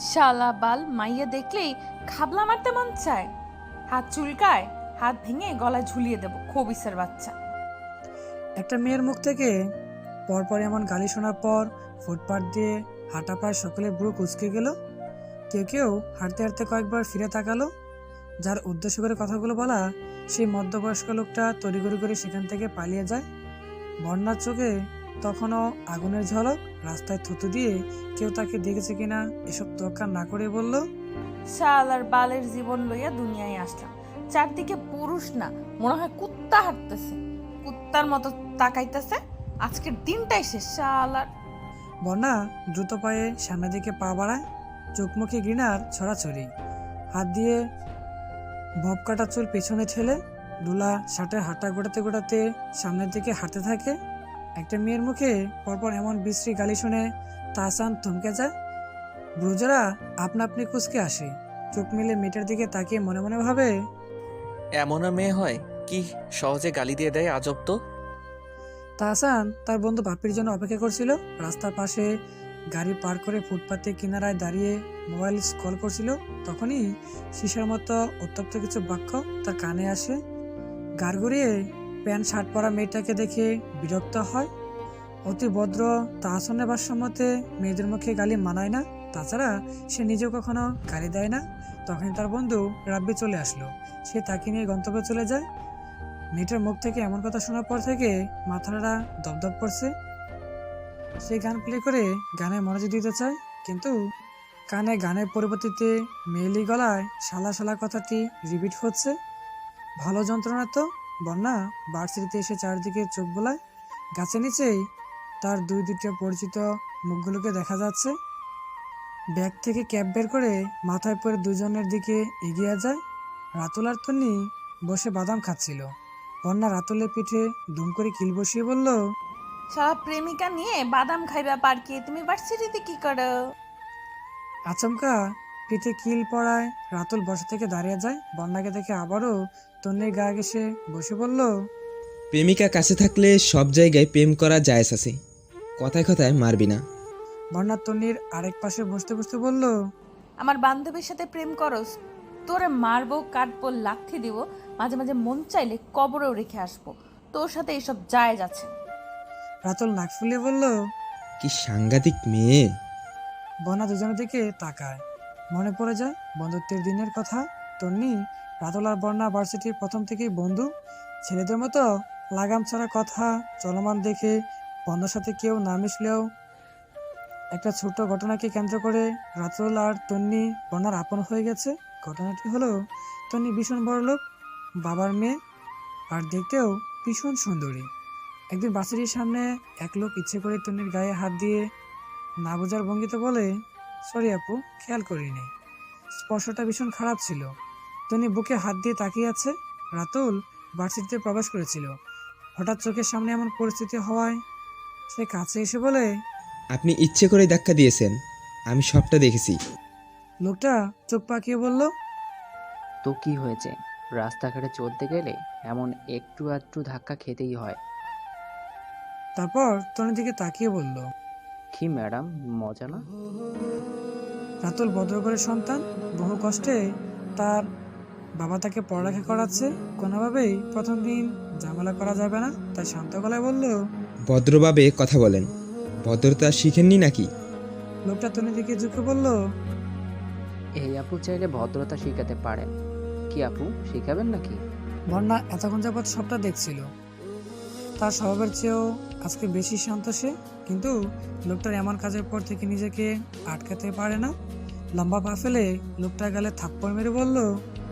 শালা বাল মাইয়া দেখলেই খাবলা মারতে মন চায়। হাত চুলকায়, হাত ভেঙে গলায় ঝুলিয়ে দেবো খবিসের বাচ্চা। একটা মেয়ের মুখ থেকে পরপর এমন গালি শোনার পর ফুটপাত দিয়ে হাঁটা প্রায় সকলে ব্রু কুঁচকে গেল। কেউ কেউ হাঁটতে হাঁটতে কয়েকবার ফিরে তাকালো। যার উদ্দেশ্য করে কথাগুলো বলা সেই মধ্যবয়স্ক লোকটা তড়িঘড়ি করে সেখান থেকে পালিয়ে যায়। বন্যার চোখে তখনও আগুনের ঝলক। রাস্তায় থুতু দিয়ে কেউ তাকে দেখেছে কিনা এসব তোয়াক্কা না করে বলল, শালার বালের জীবন লইয়া দুনিয়ায় আসলাম, চারদিকে পুরুষ না, মনে হয় কুত্তা হাঁটতেছে, কুত্তার মতো তাকাইতেছে। আজকের দিনটাই শেষ শালার। বন্যা দ্রুত পায়ে সামনের দিকে পা বাড়ায়, চোখ মুখে ঘৃণার ছড়াছড়ি। হাত দিয়ে বব কাটা চুল পেছনে ঠেলে ডোলা শার্টের হাঁটা গোটাতে গোটাতে সামনের দিকে হাঁটতে থাকে। একটা মেয়ের মুখে পরপর এমন বিশ্রী গালি শুনে তাহসান থমকে যায়। ব্রুজারা আপনা আপনি কুঁচকে আসে। চোখ মিলে মেয়েটার দিকে তাকিয়ে মনে মনে ভাবে, এমনও মেয়ে হয় কি সহজে গালি দিয়ে দেয়, আজব তো। তাহসান তার বন্ধু বাপির জন্য অপেক্ষা করছিল। রাস্তার পাশে গাড়ি পার করে ফুটপাতের কিনারায় দাঁড়িয়ে মোবাইল স্ক্রল করছিল। তখনই শিশার মতো উত্তপ্ত কিছু বাক্য তার কানে আসে। গাড় গড়িয়ে প্যান্ট শার্ট পরা মেয়েটাকে দেখে বিরক্ত হয়। অতি ভদ্র তাহসানের ভাষ্য মতে মেয়েদের মুখে গালি মানায় না, তাছাড়া সে নিজেও কখনো গালি দেয় না। তখন তার বন্ধু রাব্বি চলে আসলো। সে তাকে নিয়ে গন্তব্যে চলে যায়। মেয়েটার মুখ থেকে এমন কথা শোনার পর থেকে মাথাটা দপদপ করছে। সে গান প্লে করে গানে মনোযোগ দিতে চায়, কিন্তু কানে গানের পরিবর্তিতে মেয়েলি গলায় শালা শালা কথাটি রিপিট হচ্ছে। ভালো যন্ত্রণা তো। বন্যা ভার্সিটিতে এসে চারদিকে চোখ বোলায়। গাছের নিচেই তার দুইটা পরিচিত মুখগুলোকে দেখা যাচ্ছে। ব্যাগ থেকে ক্যাপ বের করে মাথায় পরে দুজনের দিকে এগিয়ে যায়। রাতুল আর তন্নি বসে বাদাম খাচ্ছিল। বন্যা রাতুলের পিঠে দুম করে কিল বসিয়ে বলল, শালা প্রেমিকা নিয়ে বাদাম খাইবা পার্কে, তুমি ভার্সিটিতে কি করো? আচমকা পিঠে কিল পড়ায় রাতুল বসা থেকে দাঁড়িয়ে যায়। বন্যাকে দেখে আবারও তন্নির গা ঘেঁষে বসে বলল, প্রেমিকা কাছে থাকলে সব জায়গায় প্রেম করা জায়েজ আছে, কথায় কথায় মারবি না। বন্যা তন্নির আরেক পাশে বসতে বসতে বলল, আমার বান্ধবীর সাথে প্রেম করস, তোরে মারবো, কাটবো, লাথি দিব, মাঝে মাঝে মন চাইলে কবরেও রেখে আসবো, তোর সাথে এইসব জায়েজ আছে। রাতুল নাক ফুলিয়ে বলল। কি সাংঘাতিক মেয়ে। বন্যা দুজনের দিকে তাকায়। মনে পড়ে যায় বন্ধুত্বের দিনের কথা। তন্নি, রাতুল আর বন্যা ভার্সিটির প্রথম থেকেই বন্ধু। ছেলেদের মতো লাগাম ছাড়া কথা চলমান দেখে বন্ধুর সাথে কেউ না মিশলেও একটা ছোট ঘটনাকে কেন্দ্র করে রাতুল আর তন্নি বন্যার আপন হয়ে গেছে। ঘটনাটি হলো, তন্নি ভীষণ বড়লোক বাবার মেয়ে, আর দেখতেও ভীষণ সুন্দরী। একদিন ভার্সিটির সামনে এক লোক ইচ্ছে করে তন্নির গায়ে হাত দিয়ে না বোঝার ভঙ্গিতে বলে, সরি আপু, খেয়াল করিনি। স্পর্শটা ভীষণ খারাপ ছিল। তন্নি বুকে হাত দিয়ে তাকিয়ে আছে। রাতুল ভার্সিটিতে প্রবেশ করেছিল। হঠাৎ চোখের সামনে এমন পরিস্থিতি হওয়ায় সে কাছে এসে বলে, আপনি ইচ্ছে করে ধাক্কা দিয়েছেন, আমি সবটা দেখেছি। লোকটা চোখ পাকিয়ে বলল, তো কি হয়েছে? রাস্তাঘাটে চলতে গেলে এমন একটু আধটু ধাক্কা খেতেই হয়। তারপর তন্নির দিকে তাকিয়ে বলল, কি ম্যাডাম, মজা না? রাতুল ভদ্রঘরের সন্তান। বহু কষ্টে তার বাবা তাকে পড়ালেখা করাচ্ছে। কোনোভাবেই প্রথম দিন ঝামেলা করা যাবে না, তাই শান্ত গলায় বলল। ভদ্রভাবে কথা বলেন, ভদ্রতা শিখেননি নাকি? লোকটা তন্নির দিকে ঝুঁকে বলল, এই আপু চাইলে ভদ্রতা শিখাতে পারেন। কি আপু, শিখাবেন নাকি? বন্যা এতক্ষণ যাবৎ সবটা দেখছিল। তার স্বভাবের চেয়েও আজকে বেশি শান্ত সে, কিন্তু লোকটার এমন কাজের পর থেকে নিজেকে আটকাতে পারে না। লম্বা পা ফেলে লোকটার গালে থাপ্পড় মেরে বলল,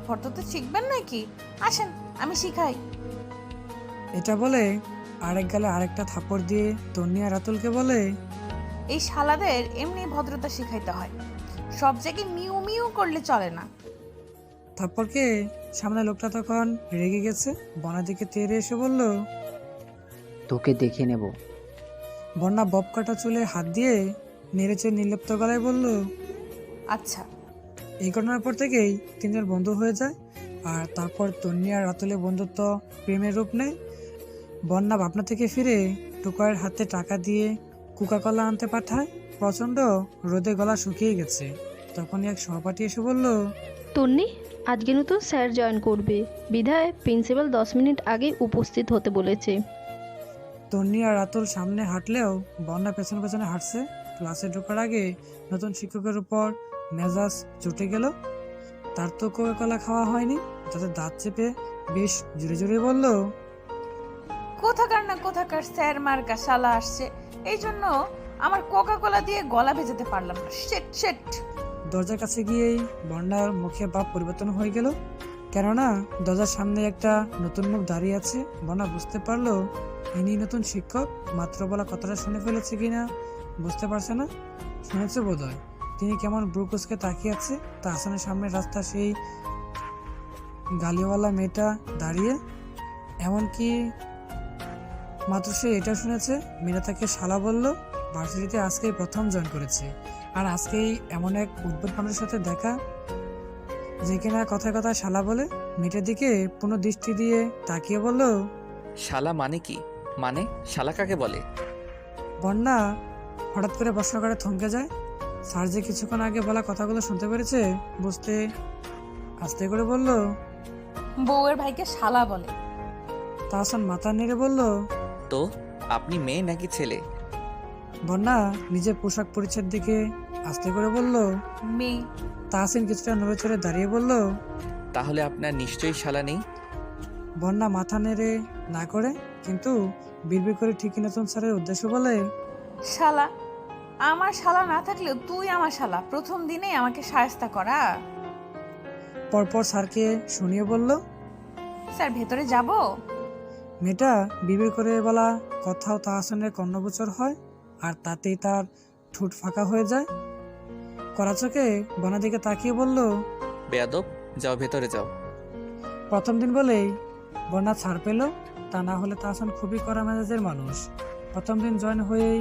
ভদ্রতা শিখবেন নাকি? আসেন আমি শিখাই। এটা বলে আরেক গালে আরেকটা থাপ্পড় দিয়ে তন্নি আর রাতুলকে বলে, এই শালাদের এমনি ভদ্রতা শিখাইতে হয়, সব জায়গায় মিউ মিউ করলে চলে না। থাপ্পড়কে সামনে লোকটা তখন রেগে গেছে। বন্যার দিকে তেড়ে এসে বলল। তোকে দেখে নেব। বন্যা বব কাটা চুলে হাত দিয়ে নেড়েচে নির্লিপ্ত গলায় বলল, আচ্ছা। এই ঘটনার পর থেকেই তিনজন বন্ধু হয়ে যায়। আর তারপর তন্নি আর রাতুলের বন্ধুত্ব প্রেমের রূপ নেয়। বন্যা ভাবনা থেকে ফিরে টুকারের হাতে টাকা দিয়ে কোকা কলা আনতে পাঠায়। প্রচণ্ড রোদে গলা শুকিয়ে গেছে। তখনই এক সহপাঠী এসে বলল, তন্নি, আজকে নতুন স্যার জয়েন করবে, বিধায় প্রিন্সিপাল 10 মিনিট আগে উপস্থিত হতে বলেছে। তন্নি আর রাতুল সামনে হাঁটলেও বন্যা পেছনে পেছনে হাঁটছে। ক্লাসে ঢোকার আগে নতুন শিক্ষকের উপর মেজাজ চটে গেল। তার তো কোকা-কোলা খাওয়া হয়নি, যাতে দাঁত চেপে বেশ জোরে জোরে বলল, কোথাকার না কোথাকার স্যার মার্কা শালা আসছে, এই জন্য আমার কোকা কোলা দিয়ে গলা ভেজাতে পারলাম না। শেট শেট। দরজার কাছে গিয়েই বন্যার মুখে ভাব পরিবর্তন হয়ে গেল, কেননা দরজার সামনে একটা নতুন মুখ দাঁড়িয়ে আছে। বন্যা বুঝতে পারলো ইনি নতুন শিক্ষক। মাত্র বলা কথাটা শুনে ফেলেছে কিনা বুঝতে পারছে না, শুনেছে বোধহয়। তিনি কেমন ব্রুকুসকে তাকিয়ে আছে। তাহসানের সামনে রাস্তা সেই গালিওয়ালা মেয়েটা দাঁড়িয়ে, এমনকি মাত্র সে এটা শুনেছে মেয়েটা তাকে শালা বলল। ভার্সিটিতে আজকেই প্রথম জয়েন করেছে, আর আজকেই এমন এক উদ্ভট মানুষের সাথে দেখা যে কিনা কথায় কথায় শালা বলে। মেয়েটার দিকে পুনঃ দৃষ্টি দিয়ে তাকিয়ে বলল, শালা মানে কি? মানে শালা কাকে বলে? বন্যা হঠাৎ করে প্রশ্ন করে থমকে যায়। স্যার যে কিছুক্ষণ আগে বলা কথাগুলো শুনতে পেরেছে বুঝতে আস্তে করে বলল, বউয়ের ভাইকে শালা বলে। তাহসান মাথা নেড়ে বলল, তো আপনি মেয়ে নাকি ছেলে? বন্যা নিজের পোশাক পরিচ্ছদ দিকে আস্তে করে বলল। মেয়ে। তাহসিন কিছুটা নড়ে চড়ে দাঁড়িয়ে বলল, তাহলে আপনার নিশ্চয়ই শালা নেই। বন্যা মাথা নেড়ে না করে কিন্তু বিড়বিড় করে ঠিকই নতুন স্যারের উদ্দেশ্য বলে, শালা? আমার শালা না থাকলেও তুই আমার শালা, প্রথম দিনেই আমাকে শায়েস্তা করা। পরপর স্যারকে শুনিয়ে বলল। স্যার ভেতরে যাব? মেয়েটা বিড়বিড় করে বলা কথাও তাহসানের কর্ণগোচর হয়, আর তাতেই তার ঠোঁট ফাঁকা হয়ে যায়। কড়া চোখে বনের দিকে তাকিয়ে বলল, বেয়াদব, যাও ভেতরে যাও। প্রথম দিন বলেই বন্যা ছাড় পেল, তা না হলে তাহসান খুবই কড়া মেজাজের মানুষ। প্রথম দিন জয়েন হয়েই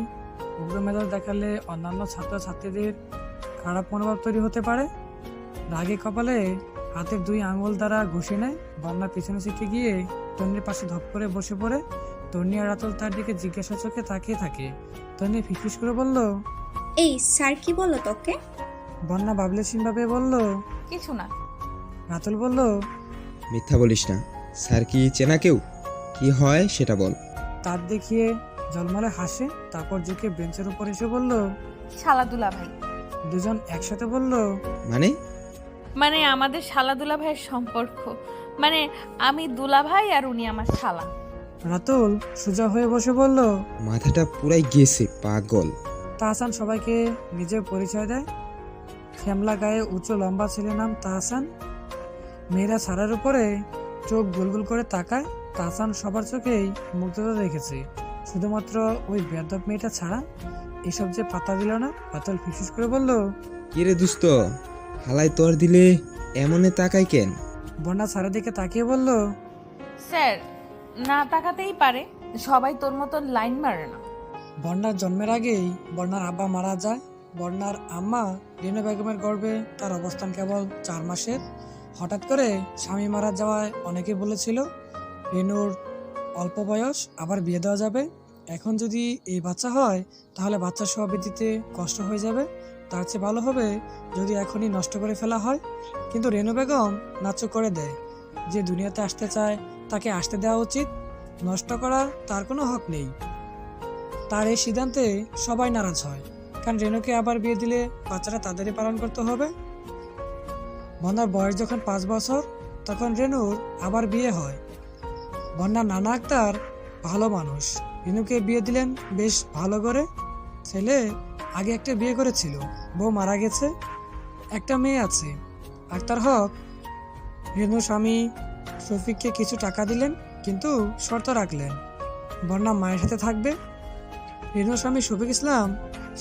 উগ্র মেজাজ দেখালে অন্যান্য ছাত্রছাত্রীদের খারাপ মনোভাব তৈরি হতে পারে। রাগে কপালে হাতের 2 আঙুল দ্বারা ঘষে নেয়। বন্যা পিছনে সিটে গিয়ে তন্নির পাশে ধপ করে বসে পড়ে। তন্নি আর রাতুল তার দিকে জিজ্ঞাসা চোখে তাকিয়ে থাকে। তন্নি ফিসফিস করে বলল, এই স্যার কি বললো তোকে? বন্যা ভাবলেশীন ভাবে বলল। কিছু না। রাতুল বলল, মিথ্যা বলিস না, স্যার কি চেনা কেউ? কি হয় সেটা বল। তার দেখিয়ে জলমলে হাসে, তারপর ঝুঁকে বেঞ্চের উপর এসে বলল। শালা দুলা ভাই। দুজন একসাথে বলল, মানে? মানে আমাদের শালা দুলা ভাইয়ের সম্পর্ক, মানে আমি দুলা ভাই আর উনি আমার শালা। রাতুল সোজা হয়ে বসে বলল। মাথাটা পুরাই গেছে পাগল। তাহসান সবাইকে নিজের পরিচয় দেয়। শ্যামলা গায়ে উঁচু লম্বা ছেলের নাম তাহসান। মেয়েরা ছাড়ার উপরে চোখ গোলগোল করে তাকায়। তাহসান সবার চোখেই মুগ্ধতা দেখেছে, শুধুমাত্র ওই বেয়াদব মেয়েটা ছাড়া। এসব যে পাতা দিল না। রাতুল ফিসফিস করে বলল, কি রে দুস্ত, হালাই তোর দিলে এমনে তাকাই কেন? বন্যা ছাড়ার দিকে তাকিয়ে বলল, স্যার না তাকাতেই পারে, সবাই তোর মতো লাইন মারে না। বন্যার জন্মের আগেই বন্যার আব্বা মারা যায়। বন্যার আম্মা রিনু বেগমের গর্ভে তার অবস্থান কেবল 4 মাসের। হঠাৎ করে স্বামী মারা যাওয়ায় অনেকে বলেছিল রিনুর অল্প বয়স, আবার বিয়ে দেওয়া যাবে। এখন যদি এই বাচ্চা হয় তাহলে বাচ্চা সহ দিতে কষ্ট হয়ে যাবে, তার চেয়ে ভালো হবে যদি এখনই নষ্ট করে ফেলা হয়। কিন্তু রেনু বেগম নাচু করে দেয়, যে দুনিয়াতে আসতে চায় তাকে আসতে দেওয়া উচিত, নষ্ট করা তার কোনো হক নেই। তার এই সিদ্ধান্তে সবাই নারাজ হয়, কারণ রেনুকে আবার বিয়ে দিলে বাচ্চাটা তাদেরই পালন করতে হবে। বন্যার বয়স যখন 5 বছর তখন রেনুর আবার বিয়ে হয়। বন্যার নানা আক্তার ভালো মানুষ, রেনুকে বিয়ে দিলেন বেশ ভালো করে। ছেলে আগে একটা বিয়ে করেছিল, বউ মারা গেছে, একটা মেয়ে আছে। আক্তার হক রেনুর স্বামী শফিককে কিছু টাকা দিলেন, কিন্তু শর্ত রাখলেন বন্যা মায়ের সাথে থাকবে। রেনুর স্বামী শফিক ইসলাম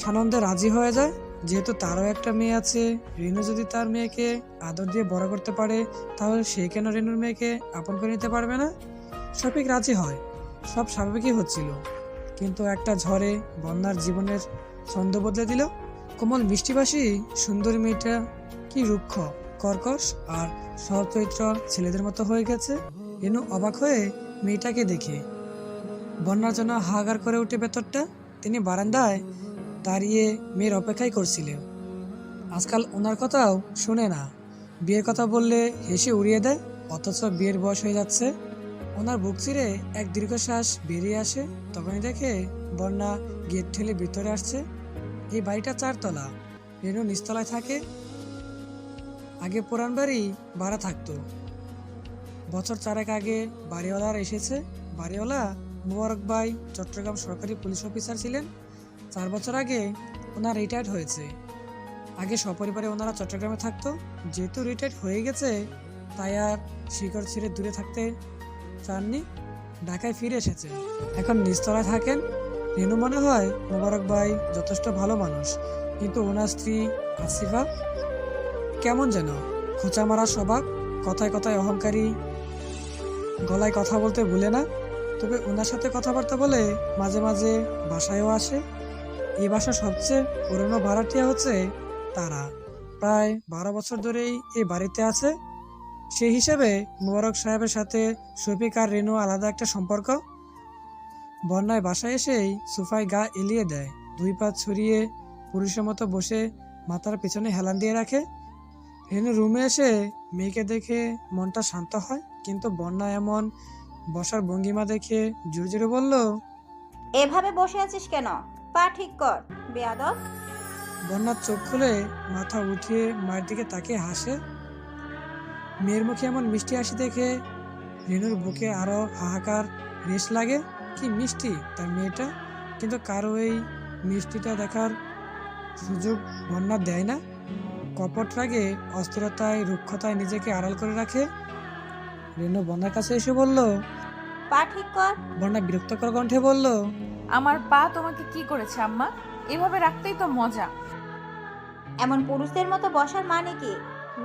সানন্দে রাজি হয়ে যায়, যেহেতু তারও একটা মেয়ে আছে। রেনু যদি তার মেয়েকে আদর দিয়ে বড় করতে পারে তাহলে সে কেন রেনুর মেয়েকে আপন করে নিতে পারবে না। শফিক রাজি হয়, সব স্বাভাবিকই হচ্ছিল। কিন্তু একটা ঝড়ে বন্যার জীবনের ছন্দ বদলে দিল। কোমল মিষ্টিভাষী সুন্দরী মেয়েটা কি রুক্ষ, কর্কশ আর সহজ চরিত্র ছেলেদের মতো হয়ে গেছে। রেনু অবাক হয়ে মেয়েটাকে দেখে। বন্যার জন্য হাহাকার করে উঠে ভেতরটা। তিনি বারান্দায় দাঁড়িয়ে মেয়ের অপেক্ষাই করছিলেন। আজকাল ওনার কথাও শোনে না। বিয়ের কথা বললে হেসে উড়িয়ে দেয়, অথচ বিয়ের বয়স হয়ে যাচ্ছে। ওনার বুক চিরে এক দীর্ঘশ্বাস বেরিয়ে আসে। তখনই দেখে বন্যা গেট ঠেলে ভিতরে আসছে। এই বাড়িটা 4 তলা, রেনু নিচতলায় থাকে। আগে পুরান বাড়ি ভাড়া থাকতো। বছর 4 আগে বাড়িওয়ালার এসেছে। বাড়িওয়ালা মোবারক ভাই চট্টগ্রাম সরকারি পুলিশ অফিসার ছিলেন। 4 বছর আগে ওনার রিটায়ার্ড হয়েছে। আগে সপরিবারে ওনারা চট্টগ্রামে থাকতো। যেহেতু রিটায়ার্ড হয়ে গেছে, তাই আর শিকড় ছেড়ে দূরে থাকতে চাননি, ঢাকায় ফিরে এসেছে। এখন নিচতলায় থাকেন। রেনু মনে হয় মোবারক ভাই যথেষ্ট ভালো মানুষ, কিন্তু ওনার স্ত্রী আসিফা কেমন যেন খোঁচা মারা স্বভাব, কথায় কথায় অহংকারী, গলায় কথা বলতে ভুলে না। তবে ওনার সাথে কথাবার্তা বলে মাঝে মাঝে বাসায়ও আসে। এই বাসার সবচেয়ে পুরনো ভাড়াটিয়া হচ্ছে তারা। প্রায় 12 বছর ধরেই এই বাড়িতে আছে। সেই হিসেবে মোবারক সাহেবের সাথে শফিক আর রেনু আলাদা একটা সম্পর্ক। বন্যায় বাসায় এসেই সোফায় গা এলিয়ে দেয়, 2 পা ছড়িয়ে পুরুষের মতো বসে মাথার পেছনে হেলান দিয়ে রাখে। রেনু রুমে এসে মেয়েকে দেখে মনটা শান্ত হয়, কিন্তু বন্যা এমন বসার ভঙ্গিমা দেখে জোরে জোরে বলল, এভাবে বসে আছিস কেন? পা ঠিক কর, বেয়াদব। বন্যার চোখ খুলে মাথা উঠিয়ে মায়ের দিকে তাকিয়ে হাসে। মেয়ের মুখে এমন মিষ্টি হাসি দেখে রেনুর বুকে আরো হাহাকার রেশ লাগে। কি মিষ্টি তার মেয়েটা, কিন্তু কারো এই মিষ্টিটা দেখার সুযোগ বন্যা দেয় না। কপট রাগে, অস্থিরতায়, রুক্ষতায় নিজেকে আড়াল করে রাখে। রেনু বন্যার কাছে এসে বলল, পা ঠিক কর। বন্যা বিরক্তকর কণ্ঠে বলল, আমার পা তোমাকে কি করেছে আম্মা? এভাবে রাখতেই তো মজা। এমন পুরুষদের মতো বসার মানে কি?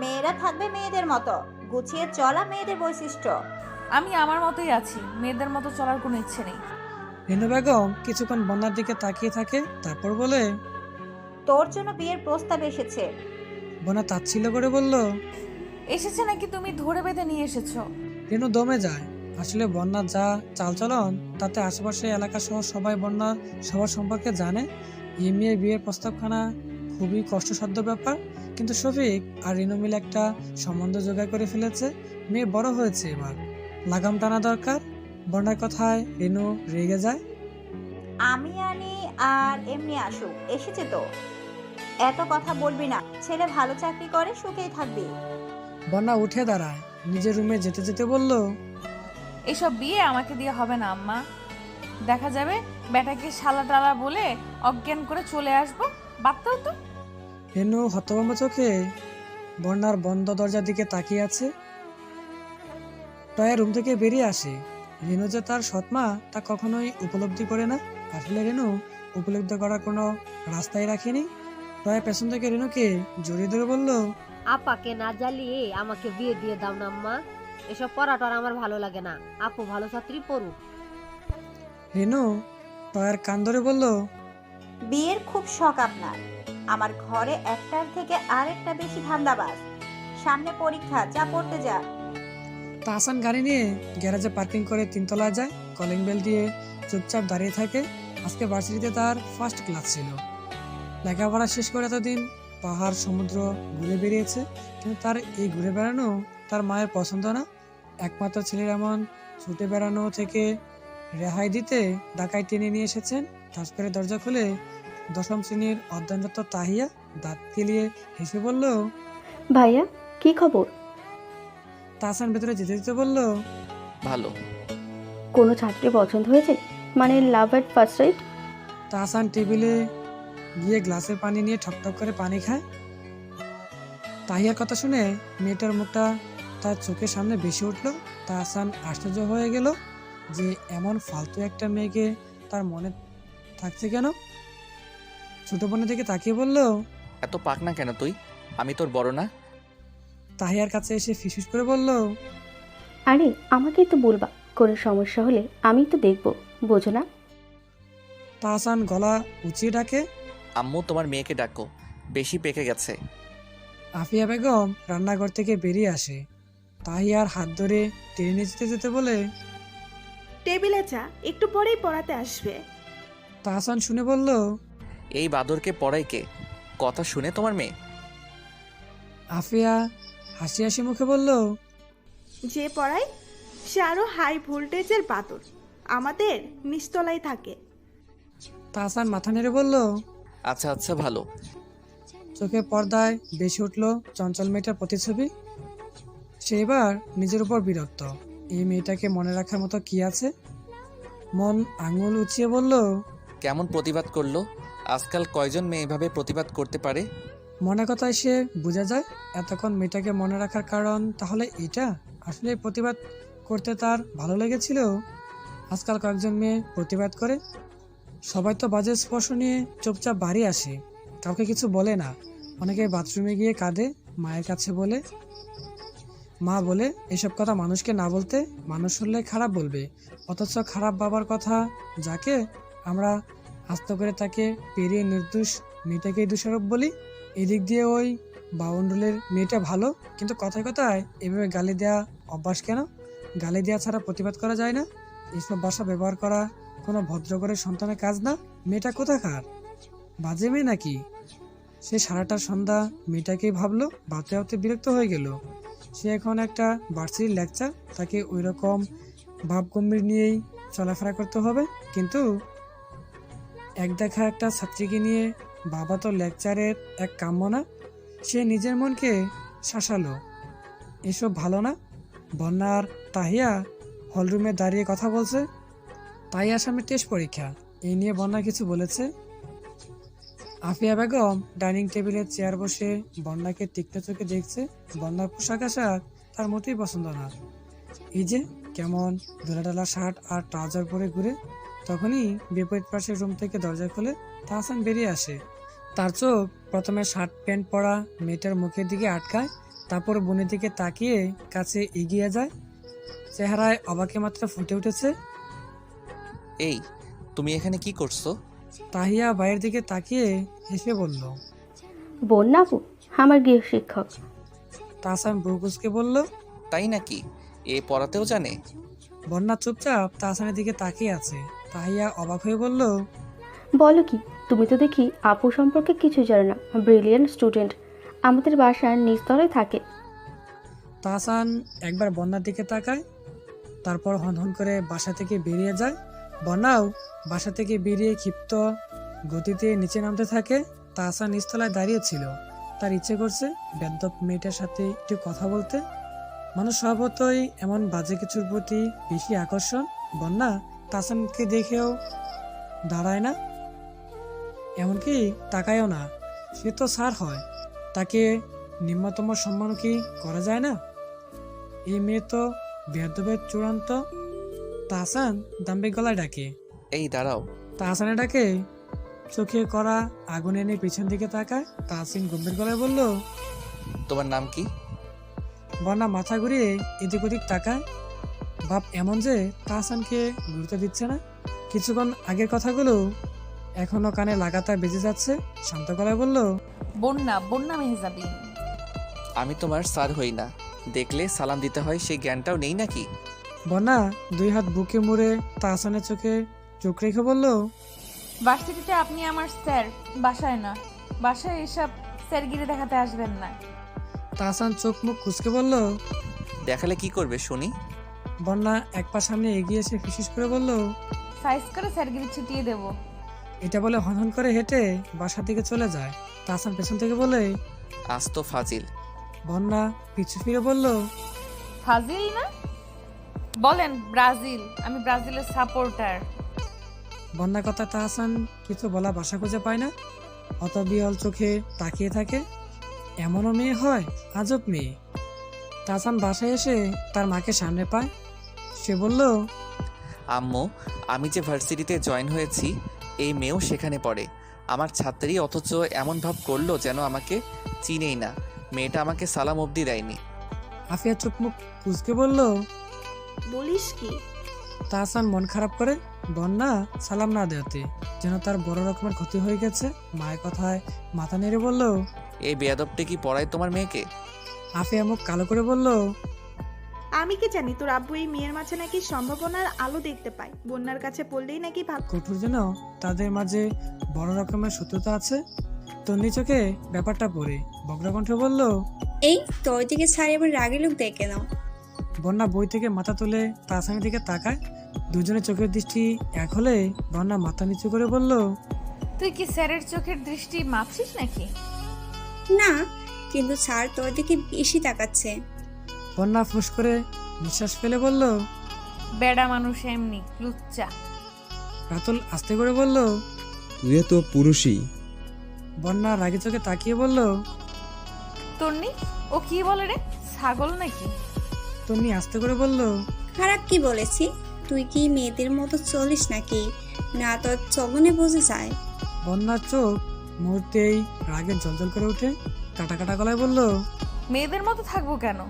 মেয়েরা থাকবে মেয়েদের মতো, গুছিয়ে চলা মেয়েদের বৈশিষ্ট্য। আমি আমার মতোই আছি, মেয়েদের মতো চলার কোনো ইচ্ছে নেই। রেনু বেগম কিছুক্ষণ বন্যার দিকে তাকিয়ে থাকে, তারপর বলে, তোর জন্য বিয়ের প্রস্তাব এসেছে। বন্যা তাচ্ছিল্য করে বলল, এসেছে নাকি তুমি ধরে বেঁধে নিয়ে এসেছো? রেনু দমে যায়। আসলে বন্যার যা চালচলন, তাতে আশেপাশে এলাকা সহ সবাই বন্যার সবার সম্পর্কে জানে। এই মেয়ের বিয়ের প্রস্তাবখানা খুবই কষ্টসাধ্য ব্যাপার, কিন্তু শফিক আর রেনু মিলে একটা সম্বন্ধ জোগাড় করে ফেলেছে। মেয়ে বড় হয়েছে, এবার লাগাম টানা দরকার। বন্যার কথায় রেনু রেগে যায়। আমি আনি আর এমনি আসুক, এসেছে তো। এত কথা বলবি না, ছেলে ভালো চাকরি করে, সুখেই থাকবি। বন্যা উঠে দাঁড়ায়, নিজের রুমে যেতে যেতে বলল, এসব বিয়ে আমাকে দিয়ে হবে না আম্মা। দেখা যাবে বেটাকে শালা টালা বলে অজ্ঞান করে চলে আসবো, বাদতেও তো। রেনু হতভম্ব চোখে বন্যার বন্ধ দরজার দিকে তাকিয়ে আছে। টয়া রুম থেকে বেরিয়ে আসে। রেনু যে তার সৎমা তা কখনোই উপলব্ধি করে না। আসলে রেনু উপলব্ধি করার কোনো রাস্তাই রাখেনি। টয়া পেছন থেকে রেনুকে জড়িয়ে ধরে বলল, আপাকে না জ্বালিয়ে আমাকে বিয়ে দিয়ে দাও না আম্মা। এসব পড়াটার আমার ভালো লাগে না, আপু ভালো ছাত্রী পড়ুক। রেনু টয়ার কান ধরে বলল, বিয়ের খুব শখ আপনার। আমার ঘরে একটার থেকে আরেকটা বেশি ধান্দাবাজ। সামনে পরীক্ষা, যা পড়তে যা। তাহসান গাড়ি নিয়ে গ্যারেজে পার্কিং করে 3 তলায় যায়। কলিং বেল দিয়ে চুপচাপ দাঁড়িয়ে থাকে। আজকে ভার্সিটিতে তার ফার্স্ট ক্লাস ছিল। লেখাপড়া শেষ করে এতদিন পাহাড় সমুদ্র ঘুরে বেরিয়েছে, কিন্তু তার এই ঘুরে বেড়ানো তার মায়ের পছন্দ না। একমাত্র ছেলের এমন ছুটে বেড়ানো থেকে রেহাই দিতে ঢাকায় টেনে নিয়ে এসেছেন। ঠাস করে দরজা খুলে 10ম শ্রেণীর অধ্যয়নরত তাহিয়া দাঁত কেলিয়ে হেসে বলল, ভাইয়া কি খবর? তাহসান ভেতরে যেতে যেতে বলল, ভালো। কোনো ছাত্রী পছন্দ হয়েছে? মানে লাভ এট ফার্স্ট সাইট? তাহসান টেবিলে গিয়ে গ্লাসের পানি নিয়ে ঠকঠক করে পানি খায়। তাহিয়ার কথা শুনে মেয়েটার মুখটা তার চোখের সামনে বেশি উঠল। তাহসান আশ্চর্য হয়ে গেল যে এমন ফালতু একটা মেয়েকে তার মনে থাকছে কেন। ছোট বোনের দিকে তাকিয়ে বলল, এত পাক না কেন তুই? আমি তোর বড় না? তাহিয়ার কাছে এসে ফিসফিস করে বলল, আরে আমাকেই তো বলবা, কোনো সমস্যা হলে আমি তো দেখবো, বোঝো না? তাহসান গলা উঁচিয়ে ডাকে, আম্মু তোমার মেয়েকে ডাকো, বেশি পেকে গেছে। আফিয়া বেগম রান্নাঘর থেকে বেরিয়ে আসে। তাহিয়ার হাত ধরে টেনে নিয়ে যেতে যেতে বলে, টেবিলে চা, একটু পরেই পড়াতে আসবে। তাহসান শুনে বলল, এই বাদরকে পড়াই কে? কথা শুনে তোমার মেয়ে? আফিয়া হাসি হাসি মুখে বলল, যে পড়ায় সে আরো হাই ভোল্টেজের বাদর, আমাদের নিচতলায় থাকে। তাহসান মাথা নেড়ে বলল। আচ্ছা আচ্ছা ভালো। চোখে পর্দায় বেশি উঠল চঞ্চল মেয়েটার প্রতিছবি। সে এবার নিজের উপর বিরক্ত। এই মেয়েটাকে মনে রাখার মতো কি আছে? মন আঙুল উঁচিয়ে বলল, কেমন প্রতিবাদ করলো? আজকাল কয়জন মেয়ে এভাবে প্রতিবাদ করতে পারে? মনে কথায় সে বোঝা যায় এতক্ষণ মেয়েটাকে মনে রাখার কারণ তাহলে এটা। আসলে প্রতিবাদ করতে তার ভালো লেগেছিল। আজকাল কয়েকজন মেয়ে প্রতিবাদ করে। সবাই তো বাজে স্পর্শ নিয়ে চুপচাপ বাড়ি আসে, কাউকে কিছু বলে না। অনেকে বাথরুমে গিয়ে কাঁদে মায়ের কাছে বলে, মা বলে এসব কথা মানুষকে না বলতে, মানুষ শুনলে খারাপ বলবে। অথচ খারাপ বাবার কথা যাকে আমরা আস্ত করে তাকে পেরিয়ে নির্দোষ মেয়েটাকেই দোষারোপ বলি। এদিক দিয়ে ওই বাউন্ডুলের মেয়েটা ভালো, কিন্তু কথায় কথায় এভাবে গালি দেওয়া অভ্যাস কেন? গালি দেওয়া ছাড়া প্রতিবাদ করা যায় না? এইসব ভাষা ব্যবহার করা কোনো ভদ্র করে সন্তানের কাজ না। মেয়েটা কোথাকার? বাজে মেয়ে নাকি? সে সারাটা সন্ধ্যা মেয়েটাকেই ভাবলো, ভাবতে ভাবতে বিরক্ত হয়ে গেল। সে এখন একটা ভার্সিটির লেকচার, তাকে ওই রকম ভাবগম্ভীর নিয়েই চলাফেরা করতে হবে। কিন্তু এক দেখা একটা ছাত্রীকে নিয়ে বাবা তো লেকচারের এক কাম্য না। সে নিজের মনকে শাসালো, এসব ভালো না। বন্যার তাহিয়া হলরুমে দাঁড়িয়ে কথা বলছে। তাহিয়ার সামনে টেস্ট পরীক্ষা, এই নিয়ে বন্যা কিছু বলেছে। আফিয়া বেগম ডাইনিং টেবিলের চেয়ার বসে বন্যাকে তীক্ষ্ণ চোখে দেখছে। বন্যার পোশাক আশাক তার মোটেই পছন্দ না। এই যে কেমন ধুলাঢালা শার্ট আর ট্রাউজার পরে ঘুরে। তখনই বিপরীত পাশের রুম থেকে দরজা খুলে তাহসান বেরিয়ে আসে। তার চোখ প্রথমে শার্ট প্যান্ট পরা মেয়েটার মুখের দিকে আটকায়, তারপর বোনের দিকে তাকিয়ে কাছে এগিয়ে যায়। চেহারায় অবাকে মাত্রা ফুটে উঠেছে। এই তুমি এখানে কি করছো? তাহিয়া ভাইয়ের দিকে তাকিয়ে হেসে বলল। বন্যাপু আমার গৃহ শিক্ষক। তাহসান বুকুসকে বলল, তাই নাকি? এ পড়াতেও জানে? বন্যা চুপচাপ তাহসানের দিকে তাকিয়ে আছে। তাহিয়া অবাক হয়ে বলল, বলো কি, তুমি তো দেখি আপু সম্পর্কে কিছু জানো না। ব্রিলিয়ান্ট স্টুডেন্ট, আমাদের বাসার নিচতলায় থাকে। তাহসান একবার বন্যার দিকে তাকায়, তারপর হনহন করে বাসা থেকে বেরিয়ে যায়। বন্যাও বাসা থেকে বেরিয়ে ক্ষিপ্ত গতিতে নিচে নামতে থাকে। তাহসান নিচতলায় দাঁড়িয়েছিল। তার ইচ্ছে করছে বেদ্যপ মেয়েটার সাথে একটু কথা বলতে। মানুষ স্বভাবতই এমন বাজে কিছুর প্রতি বেশি আকর্ষণ। বন্যা তাহসানকে দেখেও দাঁড়ায় না, এমনকি তাকায়ও না। সে তো স্যার হয়, তাকে নিম্নতম সম্মান কি করা যায় না? এই মেয়ে তো বেয়াদবের চূড়ান্ত। তাহসান দাম্ভিক গলায় ডাকে। এই দাঁড়াও। তাহসানের ডাকে চোখে করা আগুন এনে পিছন দিকে তাকায়। তাহসিন গম্ভীর গলায় বলল, তোমার নাম কি? বন্যা মাথা ঘুরিয়ে এদিক ওদিক তাকায়। ভাব এমন যে তাহসানকে গুরুত্ব দিচ্ছে না। কিছুক্ষণ আগের কথাগুলো এখনো কানে লাগাতার বেজে যাচ্ছে। শান্ত গলায় বলল, বন্যা, বন্যা মেহজাবি। আমি তোমার স্যার হই না, দেখলে সালাম দিতে হয় সেই জ্ঞানটাও নেই নাকি? বন্যা দুই হাত বুকে মুড়ে তাহসানের চোখে চোখ রেখে বলল, ভার্সিটিতে আপনি আমার স্যার, বাসায় না। বাসায় এসব স্যারগিরি দেখাতে আসবেন না। তাহসান চোখ মুখ কুঁচকে বলল। দেখালে কি করবে শুনি? বন্যা এক পা সামনে এগিয়ে এসে ফিসফিস করে বলল, সাইজ করে স্যারগিরি ছিটিয়ে দেব। এটা বলে হনহন করে হেঁটে বাসার দিকে চলে যায়। তাহসান পেছন থেকে বলে, আজ তো ফাজিল। বন্যা পিছু ফিরে বলল, ফাজিল না? বলেন ব্রাজিল, আমি ব্রাজিলের সাপোর্টার। বন্যা কথা তাহসান কিছু বলা ভাষা খুঁজে পায় না। অত বিহল চোখে তাকিয়ে থাকে। এমনও মেয়ে হয়, আজব মেয়ে। তাহসান বাসায় এসে তার মাকে সামনে পায়। সে বলল, আম্মু, আমি যে ভার্সিটিতে জয়েন হয়েছি এই মেয়েও সেখানে পড়ে, আমার ছাত্রী, অথচ এমন ভাব করলো যেন আমাকে চিনেই না। মেয়েটা আমাকে সালাম অবধি দেয়নি। আফিয়া চোখ মুখ কুঁচকে বলল, বলিস কি? তাহসান মন খারাপ করে বন্যা সালাম না দেওয়াতে যেন তার বড় রকমের ক্ষতি হয়ে গেছে। মায়ের কথায় মাথা নেড়ে বলল, এই বেয়াদবটা কি পড়ায় তোমার মেয়েকে? আফিয়া মুখ কালো করে বলল, আমি কি জানি তোর আব্বু এই মেয়ের মাঝে নাকি সম্ভাবনার আলো দেখতে পায়। বন্যার কাছে পড়লেই নাকি ভাব। কঠোর যেন তাদের মাঝে বড় রকমের শত্রুতা আছে। তন্নি চোখে ব্যাপারটা পড়ে বগ্রকণ্ঠে বলল, এই তোর দিকে ছাড়ি আবার রাগি লোক দেখে নাও। বন্যা বই থেকে মাথা তুলে তাহসানের দিকে তাকায়। দুজনের চোখের দৃষ্টি এক হলে বন্যা মাথা নিচু করে বলল, তুই কি স্যারের চোখের দৃষ্টি মাপছিস নাকি? না, কিন্তু স্যার তোর দিকে বেশি তাকাচ্ছে। বন্যা ফুস করে নিঃশ্বাস ফেলে বলল। বেড়া মানুষ এমনি লুচ্চা। রাতুল আস্তে করে বলল। তুইও তো পুরুষই। বন্যা রাগে চোখে তাকিয়ে বলল। তন্নি, ও কি বলে রে, ছাগল নাকি? তন্নি আস্তে করে বলল। খারাপ কি বলেছি? তুই কি মেয়েদের মতো চলিস নাকি? না তোর চলনে বোঝা যায়। বন্যার চোখ মুহূর্তেই রাগে জ্বলজ্বল করে উঠে কাটা কাটা গলায় বলল। মেয়েদের মতো থাকবো কেন?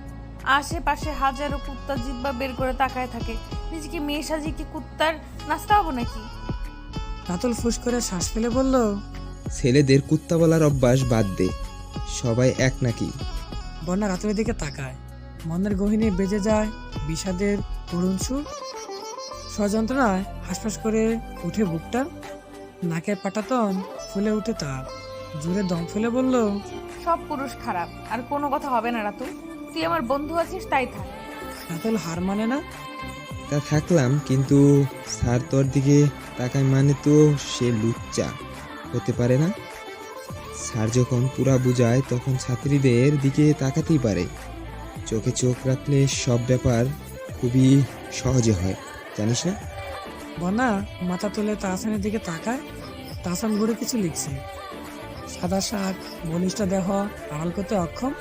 আশেপাশে হাজারো কুত্তা জিব্বা বের করে তাকায় থাকে, নিজেকে মেয়ে সাজিয়ে কি কুত্তার নাস্তা হবো নাকি? রাতুল ফুস করে শ্বাস ফেলে বলল। ছেলেদের কুত্তা বলার অভ্যাস বাদ দে, সবাই এক নাকি? বন্যা রাতুলের দিকে তাকায়। মনের গহীনে বেজে যায় বিষাদের করুণ সুর। স্বযন্ত্রণায় হাসফাস করে উঠে বুকটা, নাকের পাটাতন ফুলে উঠে তার। জোরে দম ফেলে বলল। সব পুরুষ খারাপ, আর কোনো কথা হবে না রাতুল। তুই আমার বন্ধু আছিস তাই থাক। রাতুল হার মানে না। তা থাকলাম, কিন্তু স্যার তোর দিকে তাকায় মানে তো সে লুচ্চা হতে পারে না। স্যার যখন পুরা বুঝায় তখন ছাত্রীদের দিকে তাকাতেই পারে। চোখে চোখ রাখলে সব ব্যাপার খুবই সহজে হয়, জানিস না? বন্যা মাথা তুলে তাহসানের দিকে তাকায়। তাহসান ঘুরে কিছু লিখছে। সাদা শাক, বলিষ্ঠ দেহ আড়াল করতে অক্ষম।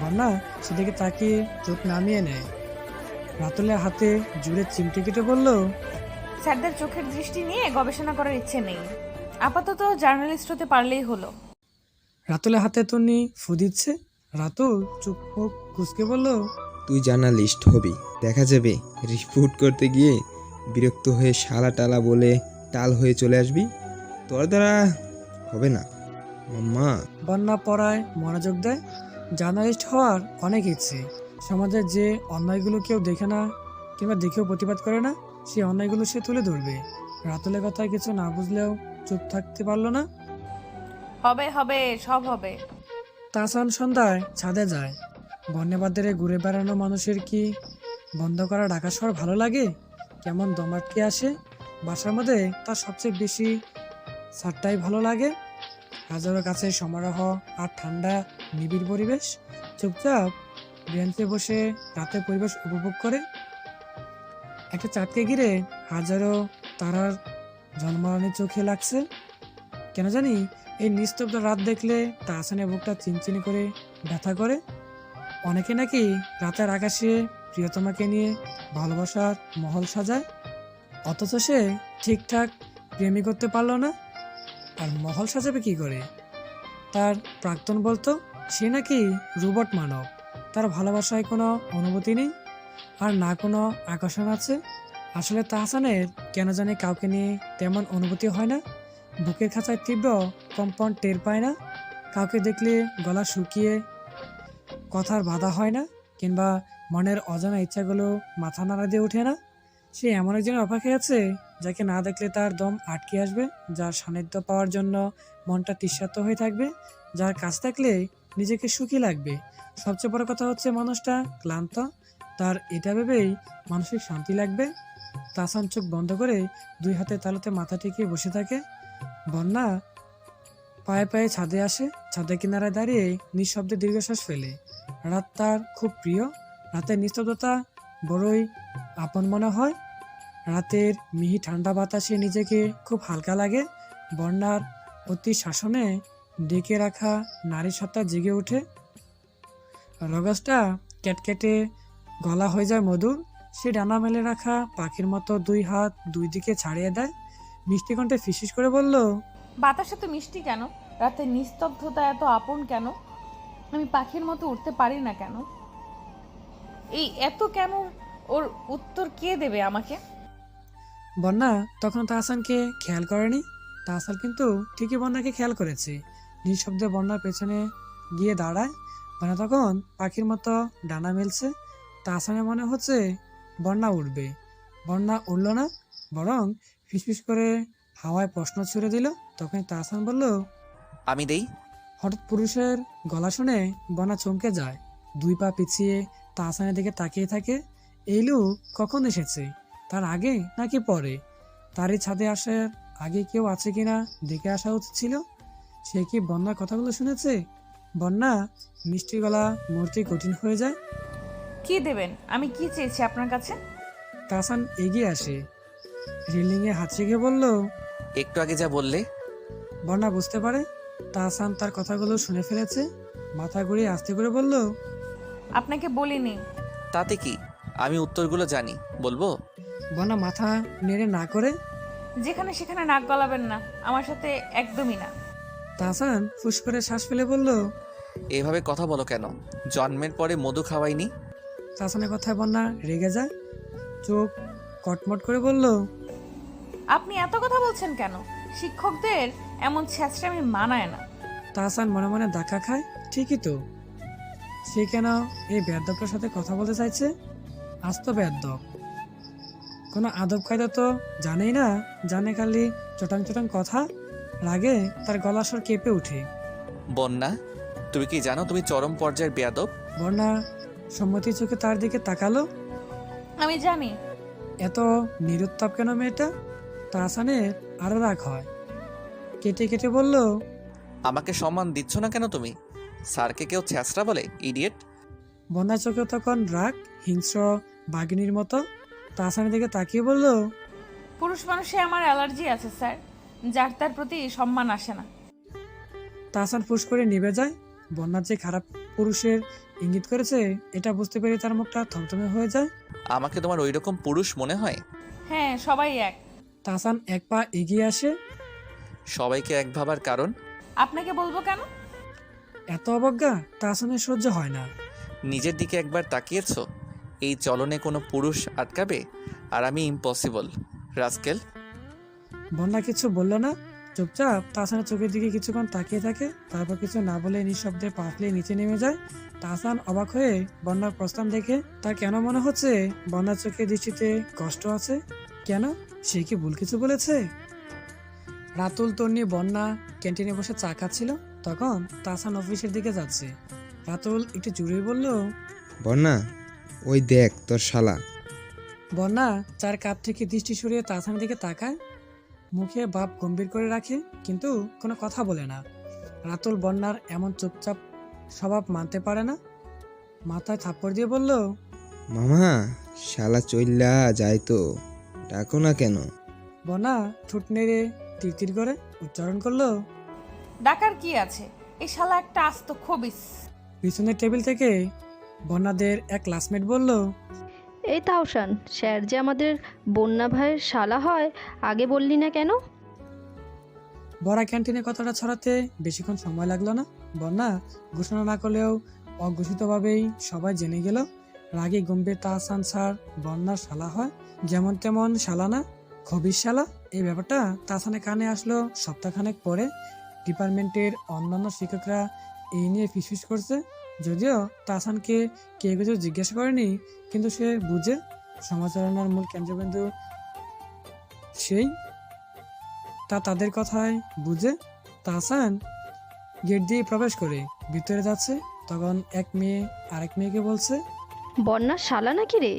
বন্যা সেদিকে তাকিয়ে চোখ নামিয়ে নেয়। রাতুলের হাতে জুড়ে চিমটি কেটে বলল। স্যারদের চোখের দৃষ্টি নিয়ে গবেষণা করার ইচ্ছে নেই, আপাতত জার্নালিস্ট হতে পারলেই হলো। রাতুলের হাতে তন্নি ফু দিচ্ছে। রাতুল চুপ মুখ কুচকে বলল। তুই জার্নালিস্ট হবি, দেখা যাবে। রিপোর্ট করতে গিয়ে বিরক্ত হয়ে শালা টালা বলে টাল হয়ে চলে আসবি। তোর দ্বারা হবে না মাম্মা। বন্যা পড়ায় মনোযোগ দেয়। জার্নালিস্ট হওয়ার অনেক ইচ্ছে। সমাজের যে অন্যায়গুলো কেউ দেখে না কিংবা দেখেও প্রতিবাদ করে না, সেই অন্যায়গুলো সে তুলে ধরবে। রাতুলের কথায় কিছু না বুঝলেও চুপ থাকতে পারলো না। হবে হবে, সব হবে। তাহসান সন্ধ্যায় ছাদে যায়। বন্যবাদের ঘুরে বেড়ানো মানুষের কি বন্ধ করা ঢাকা শহর ভালো লাগে? কেমন দম আটকে আসে। বাসার মধ্যে তার সবচেয়ে বেশি ছাদটাই ভালো লাগে। হাজারো কাছে সমারোহ আর ঠান্ডা নিবিড় পরিবেশ। চুপচাপ বেঞ্চে বসে রাতের পরিবেশ উপভোগ করে। একটা চাঁদকে ঘিরে হাজারো তারার জন্মানি চোখে লাগছে। কেন জানি এই নিস্তব্ধ রাত দেখলে তাহসানের বুকটা চিনচিনি করে ব্যথা করে। অনেকে নাকি রাতের আকাশে প্রিয়তমাকে নিয়ে ভালোবাসার মহল সাজায়, অথচ সে ঠিকঠাক প্রেমই করতে পারলো না। আর মহল সাজাবে কি করে? তার প্রাক্তন বলতো সে নাকি রোবট মানব, তার ভালোবাসায় কোনো অনুভূতি নেই আর না কোনো আকর্ষণ আছে। আসলে তাহসানের কেন জানি কাউকে নিয়ে তেমন অনুভূতি হয় না। বুকের খাঁচায় তীব্র কম্পন টের পায় না। কাউকে দেখলে গলা শুকিয়ে কথার বাধা হয় না, কিংবা মনের অজানা ইচ্ছাগুলো মাথা নাড়া দিয়ে ওঠে না। সে এমন একজনের অপেক্ষায় আছে যাকে না দেখলে তার দম আটকে আসবে, যার সান্নিধ্য পাওয়ার জন্য মনটা তৃষ্ণার্ত হয়ে থাকবে, যার কাছ থাকলে নিজেকে সুখী লাগবে। সবচেয়ে বড় কথা হচ্ছে মানুষটা ক্লান্ত, তার এটা ভেবেই মানসিক শান্তি লাগবে। তাহসান চোখ বন্ধ করে দুই হাতে তালুতে মাথা ঠেকিয়ে বসে থাকে। বন্যা পায়ে পায়ে ছাদে আসে। ছাদের কিনারায় দাঁড়িয়ে নিঃশব্দে দীর্ঘশ্বাস ফেলে। রাত তার খুব প্রিয়। রাতের নিস্তব্ধতা বড়ই আপন মনে হয়। রাতের মিহি ঠান্ডা বাতাসে নিজেকে খুব হালকা লাগে। বন্যার অতি শাসনে ডেকে রাখা নারী সত্তা জেগে ওঠে। রগসটা কেটকেটে গলা হয়ে যায় মধুর। সে ডানা মেলে রাখা পাখির মতো দুই হাত দুই দিকে ছাড়িয়ে দেয়। মিষ্টি কণ্ঠে ফিসফিস করে বলল। বাতাস এত মিষ্টি কেন? রাতের নিস্তব্ধতা এত আপন কেন? আমি পাখির মতো উঠতে পারি না কেন? এই এত কেন, ওর উত্তর কে দেবে আমাকে? বন্যা তখন তাহসানকে খেয়াল করেনি। তাহসান কিন্তু ঠিকই বন্যাকে খেয়াল করেছে। নিঃশব্দে বন্যার পেছনে গিয়ে দাঁড়ায়। বন্যা তখন পাখির মতো ডানা মেলছে। তাহসানের মনে হচ্ছে বন্যা উঠবে। বন্যা উঠল না, বরং ফিসফিস করে হাওয়ায় প্রশ্ন ছুড়ে দিল। তখন তাহসান বলল। আমি দেই। হঠাৎ পুরুষের গলা শুনে বন্যা চমকে যায়, 2 পা পিছিয়ে তাহসানের দিকে তাকিয়ে থাকে। এই লোক কখন এসেছে? তার আগে নাকি পরে? তারই ছাদে আসার আগে কেউ আছে কিনা দেখে আসা উচিত ছিল। সে কি বন্যার কথাগুলো শুনেছে? বন্যা মিষ্টি গলা মুহূর্তে কঠিন হয়ে যায়। কি দেবেন? আমি কি চেয়েছি আপনার কাছে? তাহসান এগিয়ে আসে, রেলিংয়ে হাত রেখে বলল। একটু আগে যা বললে। বন্যা বুঝতে পারে তাহসান তার কথাগুলো শুনে ফেলেছে। মাথা ঘুরিয়ে আস্তে করে বলল, আপনাকে বলিনি। তাতে কি, আমি উত্তরগুলো জানি, বলবো? বন্যা মাথা নেড়ে না করে। যেখানে সেখানে নাক গলাবেন না, আমার সাথে একদমই না। তাহসান ফুস করে শ্বাস ফেলে বলল। এভাবে কথা বলো কেন? জন্মের পরে মধু খাওয়াইনি? তাহসানের কথায় বন্যা রেগে যায়, চোখ কটমট করে বলল, আপনি এত কথা বলছেন কেন? শিক্ষকদের এমন ছেঁচড়ামি মানায় না। তাহসান মনে মনে ধাক্কা খায়। ঠিকই তো, সে কেন এই বেয়াদবটার সাথে কথা বলতে চাইছে? আজ তো বেয়াদব, কোনো আদব কায়দা তো জানেই না, জানে খালি চটাং চটাং কথা। রাগে তার গলা স্বর কেঁপে ওঠে। বন্যা, তুমি কি জানো তুমি চরম পর্যায়ের বেয়াদব? বন্যা সম্মতি চোখে তার দিকে তাকালো। আমি জানি। এত নিরুত্তাপ কেন মেয়েটা? তাহসানের আরো রাগ হয়, কেটে কেটে বলল, আমাকে সম্মান দিচ্ছ না কেন তুমি? স্যারকে কেউ ছ্যাঁচড়া বলে? ইডিয়েট! বন্যার চোখে তখন রাগ হিংস্র বাঘিনীর মতো। তাহসানের দিকে তাকিয়ে বলল, পুরুষ মানুষে আমার অ্যালার্জি আছে স্যার, যার তার প্রতি সম্মান আসে না। তাহসান ফুস করে নিভে যায়। বন্যার যে খারাপ পুরুষের ইঙ্গিত করেছে এটা বুঝতে পেরে তার মুখটা থমথমে হয়ে যায়। আমাকে তোমার ওইরকম পুরুষ মনে হয়? হ্যাঁ, সবাই এক। তাহসান এক পা এগিয়ে আসে। সবাইকে এক ভাবার কারণ? আপনাকে বলবো কেন? এত অবজ্ঞা তাহসানের সহ্য হয় না। নিজের দিকে একবার তাকিয়েছো? এই চলনে কোনো পুরুষ আটকাবে? আর আমি ইম্পসিবল, রাস্কেল। বন্যা কিছু বলল না, চুপচাপ তাহসানের চোখের দিকে কিছুক্ষণ তাকিয়ে থাকে, তারপর কিছু না বলে নিঃশব্দে পা ফেলে নিচে নেমে যায়। তাহসান অবাক হয়ে বন্যার প্রস্থান দেখে তার কেন মনে হচ্ছে বন্যার চোখের দৃষ্টিতে কষ্ট আছে। কেন? সে কি ভুল কিছু বলেছে? রাতুল, তন্নি, বন্যা ক্যান্টিনে বসে চা খাচ্ছিল। তখন তাহসান অফিসের দিকে যাচ্ছে। রাতুল একটু জোরেই বলল, বন্যা, ওই দেখ তোর শালা। বন্যা চার কাপ থেকে দৃষ্টি সরিয়ে তাহসানের দিকে তাকায়, মুখে ভাব গম্ভীর করে রাখে, কিন্তু কোনো কথা বলে না। রাতুল বন্যার এমন চুপচাপ স্বভাব মানতে পারে না, মাথায় থাপ্পড় দিয়ে বলল, মামা, শালা চইল্লা যায় তো, ডাকো না কেন? বন্যা ঠোঁট নেড়ে তিরতির করে উচ্চারণ করলো, ডাকার কি আছে? এই শালা একটা আস্ত খবিস। পিছনের টেবিল থেকে বন্যাদের এক ক্লাসমেট বলল, এই তাওসান, স্যার যে আমাদের বন্যা ভাইয়ের শালা হয়, আগে বললি না কেন? বড়া ক্যান্টিনে কথাটা ছড়াতে বেশিক্ষণ সময় লাগলো না। বন্যা ঘোষণা না করলেও অঘোষিতভাবেই সবাই জেনে গেল, রাগী গম্ভীর তাহসান স্যার বন্যার শালা হয়। যেমন তেমন শালা না, খবিস শালা। এই ব্যাপারটা তাহসানের কানে আসলো সপ্তাহখানেক পরে। ডিপার্টমেন্টের অন্যান্য শিক্ষকরা এই নিয়ে ফিসফিস করছে, যদিও তাহসানকে কেউ কিছু জিজ্ঞাসা করেনি, কিন্তু সে বুঝে সমালোচনার মূল কেন্দ্রবিন্দু সেই, তা তাদের কথায় বুঝে। তাহসান গেট দিয়ে প্রবেশ করে ভিতরে যাচ্ছে, তখন এক মেয়ে আরেক মেয়েকে বলছে, বন্যার শালা নাকি রে?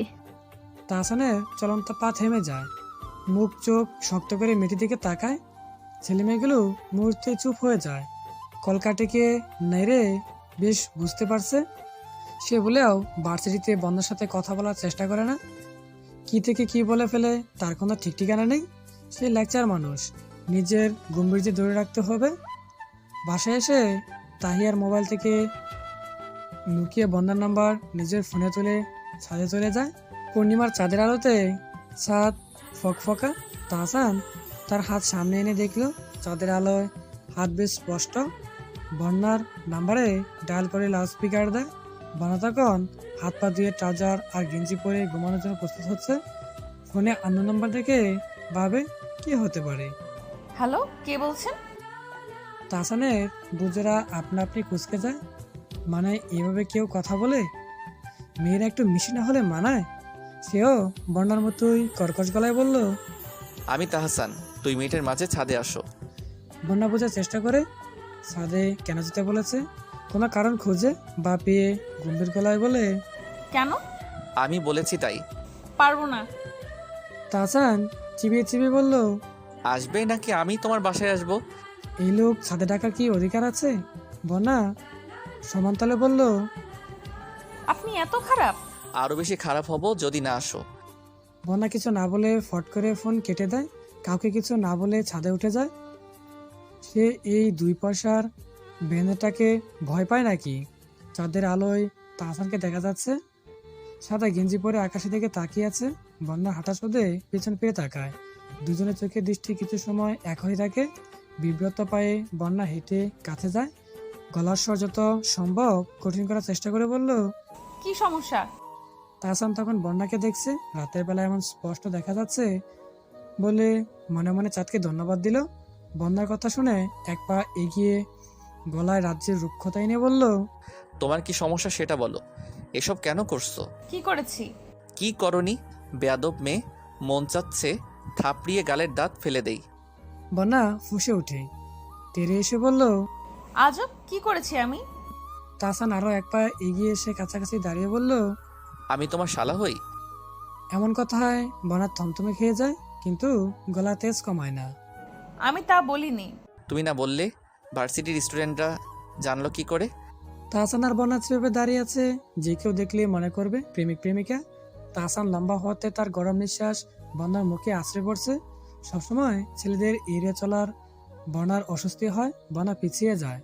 তাহসানের চলন্ত পা থেমে যায়, মুখ চোখ শক্ত করে মেয়েটির দিকে তাকায়। ছেলে মেয়েগুলো মুহূর্তে চুপ হয়ে যায়। কলকাটিকে নেড়ে বেশ বুঝতে পারছে, সে বলেও ভার্সিটিতে বন্যার সাথে কথা বলার চেষ্টা করে না। কি থেকে কি বলে ফেলে তার কোনো ঠিক ঠিকানা নেই। সে লেকচার মানুষ, নিজের গম্ভীর্য ধরে রাখতে হবে। বাসায় এসে তাহিয়ার মোবাইল থেকে লুকিয়ে বন্যার নাম্বার নিজের ফোনে তুলে ছাদে চলে যায়। পূর্ণিমার চাঁদের আলোতে ছাদ ফকফকা। তাহসান তার হাত সামনে এনে দেখলো চাঁদের আলোয় হাত বেশ স্পষ্ট। বন্যার নাম্বারে ডায়াল করে লাউডস্পিকার দেয়। বন্যা তখন হাত পা ধুয়ে ট্রাউজার আর গেঞ্জি পরে ঘুমানোর জন্য প্রস্তুত হচ্ছে। ফোনে অন্য নাম্বার থেকে ভাবে কি হতে পারে। হ্যালো, কে বলছেন? তাহসানের বুঝেরা আপনা আপনি কুচকে যায়। মানে এভাবে কেউ কথা বলে? মেয়েরা একটু মিশি না হলে মানায়? সেও বন্যার মতোই কর্কশ গলায় বলল, আমি তাহসান, 2 মিনিটের মাঝে ছাদে আসো। বন্যা বোঝার চেষ্টা করে ছাদে কেন যেতে বলেছে? কোনো কারণ খুঁজে বা পেয়ে গম্ভীর গলায় বলে, কেন? আমি বলেছি তাই। পারবো না। তাহসান চিবিয়ে চিবিয়ে বলল, আসবে নাকি আমি তোমার বাসায় আসবো? এই লোক ছাদে ডাকার কি অধিকার আছে? বন্যা সমানতালে বলল, আপনি এত খারাপ? আরো বেশি খারাপ হব যদি না আসো। বন্যা কিছু না বলে ফট করে ফোন কেটে দেয়। কাউকে কিছু না বলে ছাদে উঠে যায়। সে এই 2 পয়সার বেনেটাকে ভয় পায় নাকি? চাঁদের আলোয় তাহসানকে দেখা যাচ্ছে, সাদা গেঞ্জি পরে আকাশের দিকে তাকিয়ে আছে। বন্যা হাঁটা শোধে পেছন ফিরে তাকায়। দুজনের চোখের দৃষ্টি কিছু সময় এক হয়ে থাকে। বিব্রত পায়ে বন্যা হেঁটে কাছে যায়, গলার স্বর যত সম্ভব কঠিন করার চেষ্টা করে বলল, কি সমস্যা? তাহসান তখন বন্যাকে দেখছে, রাতের বেলা এমন স্পষ্ট দেখা যাচ্ছে বলে মনে মনে চাঁদকে ধন্যবাদ দিল। বন্যার কথা শুনে এক পা এগিয়ে গলায় রাজ্যের রুক্ষতা এনে বলল, তোমার কি সমস্যা সেটা বলো। এসব কেন করছো? কি করেছি? কি করনি? বেয়াদব মেয়ে, মন চাচ্ছে থাপড়িয়ে গালের দাঁত ফেলে দেই। বন্যা ফুঁসে উঠে তেরে এসে বলল, আজব, কি করেছি আমি? তাহসান আরো এক পা এগিয়ে এসে কাছাকাছি দাঁড়িয়ে বলল, আমি তোমার শালা হই? এমন কথায় বন্যা থমথমে খেয়ে যায়, কিন্তু গলা তেজ কমায় না। আমি তা বলিনি। তুমি না বললে? ভার্সিটির স্টুডেন্টরা জানলো কি করে? তাহসান আর বন্যা চেপে দাঁড়িয়ে আছে, যে কেউ দেখলে মনে করবে প্রেমিক প্রেমিকা। তাহসান লম্বা হওয়াতে তার গরম নিঃশ্বাস বন্যার মুখে আছড়ে পড়ছে। সবসময় ছেলেদের এড়িয়ে চলার বন্যার অস্বস্তি হয়। বন্যা পিছিয়ে যায়।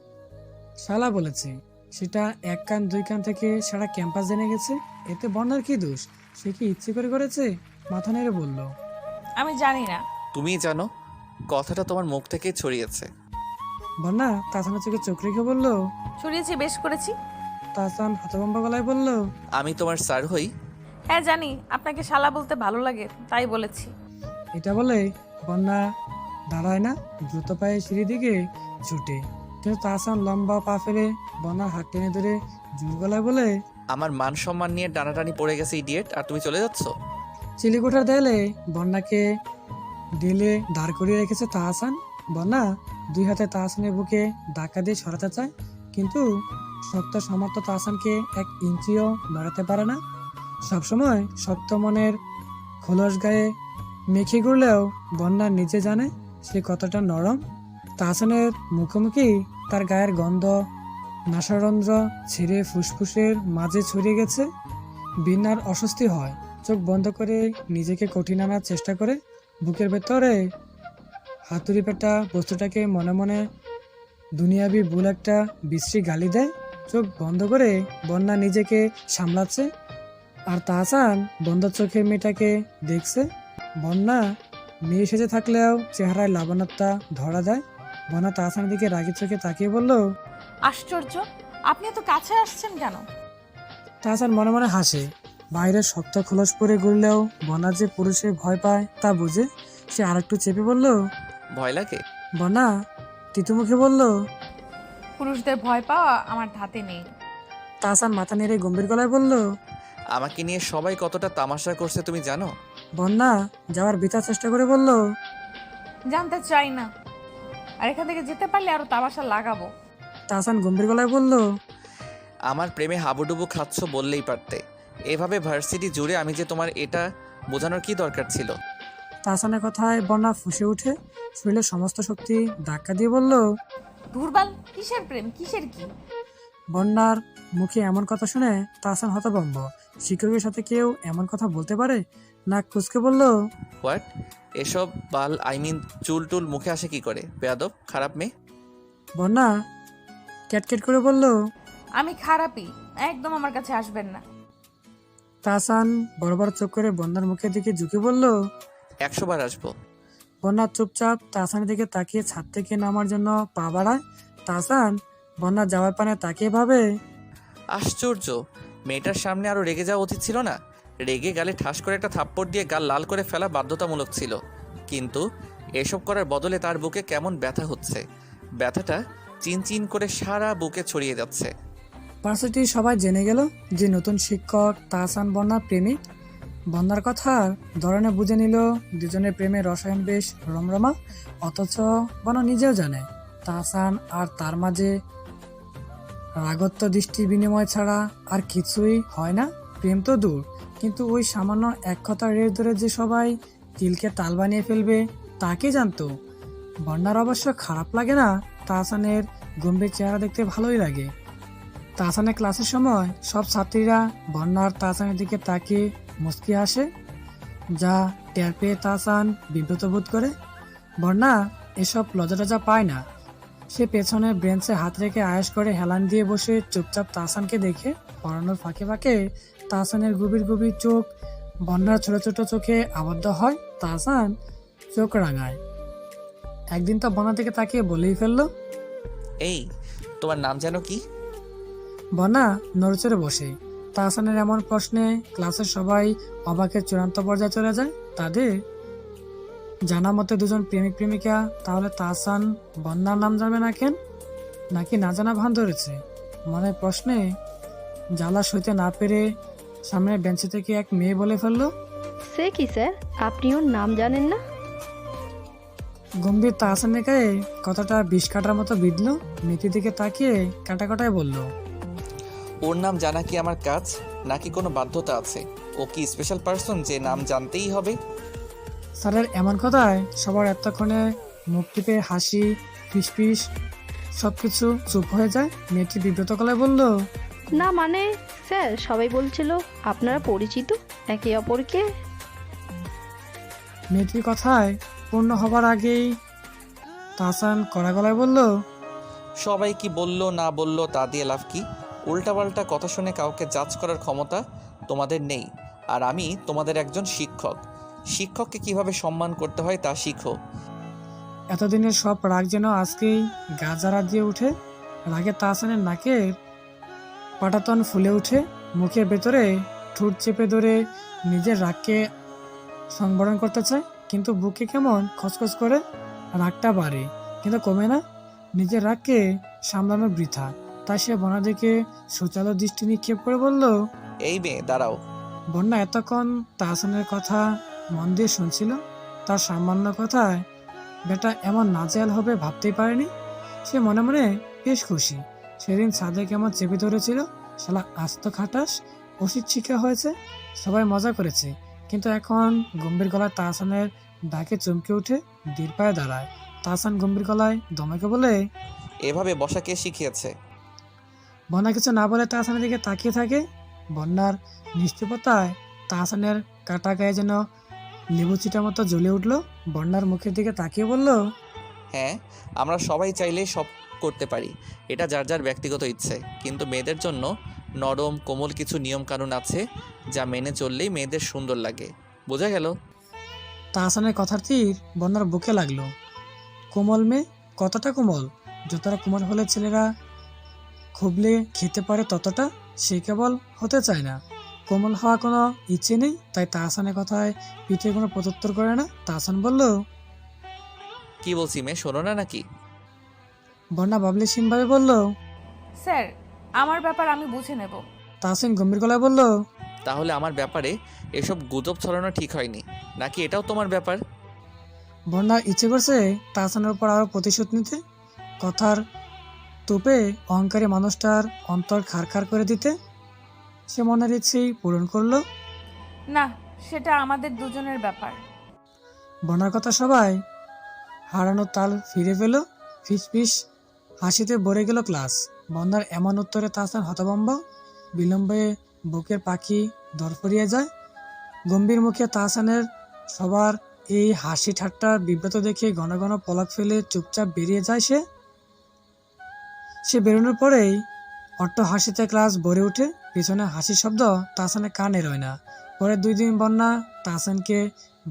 শালা বলেছে, সেটা 1 কান 2 কান থেকে সারা ক্যাম্পাস জেনে গেছে। এতে বন্যার কি দোষ? সে কি ইচ্ছে করে করেছে? মাথা নেড়ে বলল, আমি জানি না। তুমিই জানো। কথাটা তোমার মুখ থেকে ছড়িয়েছে। বন্যা তাহসানের চোখে চোখ রেখে বলল, ছড়িয়েছি, বেশ করেছি। তাহসান হতভম্ব গলায় বলল, আমি তোমার স্যার হই? হ্যাঁ জানি, আপনাকে শালা বলতে ভালো লাগে তাই বলেছি। এটা বলে বন্যা দাঁড়ায় না, দ্রুত পায়ে সিঁড়ি দিকে ছুটে। কিন্তু তাহসান লম্বা পা ফেলে বন্যার হাত টেনে ধরে জোর গলায় বলে, আমার মান সম্মান নিয়ে টানাটানি পড়ে গেছে ইডিয়েট, আর তুমি চলে যাচ্ছ? চিলিকোঠার দেয়ালে বন্যাকে ঢেলে দাঁড় করিয়ে রেখেছে তাহসান। বন্যা 2 হাতে তাহসানের বুকে ধাক্কা দিয়ে সরাতে চায়, কিন্তু শক্ত সমর্থ তাহসানকে 1 ইঞ্চিও নড়াতে পারে না। সবসময় শক্ত মনের খোলস গায়ে মেখে ঘুরলেও বন্যা নিজে জানে সে কতটা নরম। তাহসানের মুখোমুখি তার গায়ের গন্ধ নাসারন্ধ্র ছিঁড়ে ফুসফুসের মাঝে ছড়িয়ে গেছে। বিন্যার অস্বস্তি হয়, চোখ বন্ধ করে নিজেকে কঠিন আনার চেষ্টা করে। বুকের ভেতরে হাতুড়ি পেটা বস্তুটাকে মনে মনে দুনিয়াবি ভুল একটা বিশ্রী গালি দেয়। চোখ বন্ধ করে বন্যা নিজেকে সামলাচ্ছে, আর তাহসান বন্ধ চোখে মেয়েটাকে দেখছে। বন্যা মেয়ে সেজে থাকলেও চেহারায় লাবণ্যতা ধরা যায়। বন্যা তাহসানের দিকে রাগি চোখে তাকিয়ে বলল, আশ্চর্য, আপনি এত কাছে আসছেন কেন? তাহসান মনে মনে হাসে। বাইরে শক্ত খোলস পরে ঘুরলেও বন্যা যে পুরুষে ভয় পায় তা বুঝে। সে আরেকটু চেপে বলল, ভয় লাগে? বন্যা তিতুমুখে বলল, পুরুষদের ভয় পাওয়া আমার ধাতে নেই। তাহসান মাথা নেড়ে গম্ভীর গলায় বলল, আমাকে নিয়ে সবাই কতটা তামাশা করছে তুমি জানো? বন্যা যাওয়ার বৃথা চেষ্টা করে বলল, জানতে চাই না, আর এখান থেকে যেতে পারলে আরো তামাশা লাগাবো। তাহসান গম্ভীর গলায় বলল, আমার প্রেমে হাবুডুবু খাচ্ছ বললেই পারতে। এভাবে ভার্সিটি জুড়ে আমি যে তোমার এটা বোঝানোর কি দরকার ছিল? তাহসানের কথায় বন্যা ফুঁসে উঠে শরীরের সমস্ত শক্তি ধাক্কা দিয়ে বলল, দুর্বল, কিসের প্রেম, কিসের কি? বন্যার মুখে এমন কথা শুনে তাহসান হতভম্ব। শিক্ষকের সাথে কেউ এমন কথা বলতে পারে? নাক কুচকে বলল, হোয়াট? এসব বাল চুল টুল মুখে আসে কি করে? বেয়াদব, খারাপ মেয়ে। বন্যা ক্যাটকেট করে বলল, আমি খারাপই, একদম আমার কাছে আসবেন না। তাহসান বড় বড় চোখ করে বন্যার মুখের দিকে ঝুঁকে বলল, 100 বার আসবো। বন্যা চুপচাপ তাহসানের দিকে তাকিয়ে ছাদ থেকে নামার জন্য পা বাড়ায়। তাহসান বন্যা যাওয়ার পানে তাকিয়ে ভাবে, আশ্চর্য, মেয়েটার সামনে আরো রেগে যাওয়া উচিত ছিল না? রেগে গালে ঠাস করে একটা থাপ্পড় দিয়ে গাল লাল করে ফেলা বাধ্যতামূলক ছিল, কিন্তু এসব করার বদলে তার বুকে কেমন ব্যথা হচ্ছে। ব্যথাটা চিনচিন করে সারা বুকে ছড়িয়ে যাচ্ছে। ভার্সিটির সবাই জেনে গেল যে নতুন শিক্ষক তাহসান বন্যার প্রেমিক। বন্যার কথার ধরনে বুঝে নিল দুজনের প্রেমের রসায়ন বেশ রমরমা, অথচ বন্যা নিজেও জানে তাহসান আর তার মাঝে রাগত্ব দৃষ্টি বিনিময় ছাড়া আর কিছুই হয় না। প্রেম তো দূর, কিন্তু ওই সামান্য এক কথা রেস ধরে যে সবাই তিলকে তাল বানিয়ে ফেলবে তা কে জানতো। বন্যার অবশ্য খারাপ লাগে না, তাহসানের গম্ভীর চেহারা দেখতে ভালোই লাগে। তাহসানের ক্লাসের সময় সব ছাত্রীরা বন্যার তাহসানের দিকে তাকিয়ে মুচকি হাসে, যা টের পেয়ে তাহসান বিব্রত বোধ করে। বন্যা এসব লজ্জা পায় না। সে পেছনে বেঞ্চে হাত রেখে আয়েশ করে হেলান দিয়ে বসে চুপচাপ তাহসানকে দেখে। পড়ানোর ফাঁকে ফাঁকে তাহসানের গভীর গভীর চোখ বন্যার ছোট ছোট চোখে আবদ্ধ হয়। তাহসান চোখ রাঙায়। একদিন তো বন্যা থেকে তাকিয়ে বলেই ফেললো, এই তোমার নাম যেন কি? বন্যা নড়চড়ে বসে। তাহসানের এমন প্রশ্নে ক্লাসের সবাই অবাকের চূড়ান্ত পর্যায়ে চলে যায়। তাদের জানা মতে দুজন প্রেমিক প্রেমিকা, তাহলে তাহসান বন্যার নাম জানবে না কেন? নাকি না জানা ভান ধরেছে? মনের প্রশ্নে জ্বালা সইতে না পেরে সামনের বেঞ্চে থেকে এক মেয়ে বলে ফেললো, সে কি স্যার, আপনি ওর নাম জানেন না? গম্ভীর তাহসানের গায়ে কথাটা বিষ কাটার মতো বিঁধল। মেয়েটির দিকে তাকিয়ে কাটা কাটায় বলল, ওর নাম জানা কি আমার কাজ, নাকি কোনো বাধ্যতা আছে? ও কি স্পেশাল পার্সন যে নাম জানতেই হবে? স্যারের এমন কথায় সবার এতক্ষণে মুখ টিপে হাসি ফিসফিস সবকিছু চুপ হয়ে যায়। মেয়েটি বিব্রত গলায় বলল, না মানে স্যার, সবাই বলছিল আপনারা পরিচিত একে অপরকে। মেয়েটির কথায় পূর্ণ হবার আগেই তাহসান কড়া গলায় বলল, সবাই কি বললো না বললো তা দিয়ে লাভ কি? উল্টাপাল্টা কথা শুনে কাউকে জাজ করার ক্ষমতা তোমাদের নেই। আর আমি তোমাদের একজন শিক্ষক। শিক্ষককে কিভাবে সম্মান করতে হয় তা শিখো। এতদিনের সব রাগ যেন আজকেই গা জারা দিয়ে উঠে। রাগে তাহসানের নাকের পাটাতন ফুলে উঠে। মুখের ভেতরে ঠোঁট চেপে ধরে নিজের রাগকে সংবরণ করতে চায়, কিন্তু বুকে কেমন খচখচ করে। রাগটা বাড়ে কিন্তু কমে না। নিজের রাগকে সামলানো বৃথা, তাই সে বন্যা দিকে সুচালো দৃষ্টি নিক্ষেপ করে বলল, এই মেয়ে দাঁড়াও। বন্যা এতক্ষণ তাহসানের কথা মন দিয়ে শুনছিল। তার সামান্য কথায় বেটা এমন নাজেহাল হবে ভাবতেই পারেনি। সে মনে মনে বেশ খুশি। সেদিন ছাদে কেমন চেপে ধরেছিল, শালা আস্ত খাটাস, ওষুধ শিক্ষা হয়েছে, সবাই মজা করেছে। কিন্তু এখন গম্ভীর গলায় তাহসানের ডাকে চমকে উঠে ধীর পায়ে দাঁড়ায়। তাহসান গম্ভীর গলায় দমাকে বলে, এভাবে বসা কে শিখিয়েছে? বন্যা কিছু না বলে তাহসানের দিকে তাকিয়ে থাকে। বন্যার নিশ্চুপতায় তাহসানের কাটা গায়ে যেন লেবু চিটার মতো জ্বলে উঠল। বন্যার মুখের দিকে তাকিয়ে বলল, হ্যাঁ, আমরা সবাই চাইলেই সব করতে পারি, এটা যার যার ব্যক্তিগত ইচ্ছে। কিন্তু মেয়েদের জন্য নরম কোমল কিছু নিয়মকানুন আছে, যা মেনে চললেই মেয়েদের সুন্দর লাগে। বোঝা গেল? তাহসানের কথার তীর বন্যার বুকে লাগলো। কোমল মেয়ে? কতটা কোমল? যতটা কোমল হলে ছেলেরা খুবলে খেতে পারে ততটা। সে কেবল হতে চায় না, কোমল হওয়া কোনো ইচ্ছে নেই। তাই তাহসানের কথায় পিঠে কোনো প্রত্যুত্তর করে না। তাহসান বলল, কি বলছি মেয়ে, শোনো না নাকি? বন্যা বাবলিসীনভাবে বলল, স্যার, আমার ব্যাপার আমি বুঝে নেব। তাহসিন গম্ভীর গলায় বলল, তাহলে আমার ব্যাপারে এসব গুজব ছড়ানো ঠিক হয়নি, নাকি এটাও তোমার ব্যাপার? বন্যা ইচ্ছে করছে তাহসানের উপর আরো প্রতিশোধ নিতে, কথার তোপে অহংকারী মানুষটার অন্তর খাড়খাড় করে দিতে। সে মনের ইচ্ছেই পূরণ করলো। না, সেটা আমাদের দুজনের ব্যাপার। বন্যার কথা সবাই হারানোর তাল ফিরে পেল। ফিস ফিস হাসিতে ভরে গেল ক্লাস। বন্যার এমন উত্তরে তাহসান হতভম্ব। বিলম্বে বুকের পাখি দরফরিয়ে যায়। গম্ভীর মুখে তাহসানের সবার এই হাসি ঠাট্টা বিব্রত দেখে ঘন ঘন পলক ফেলে চুপচাপ বেরিয়ে যায় সে বেরোনোর পরেই অট্ট হাসিতে ক্লাস ভরে ওঠে। পিছনে হাসির শব্দ তাহসানের কানে রয় না। পরের 2 দিন বন্যা তাহসানকে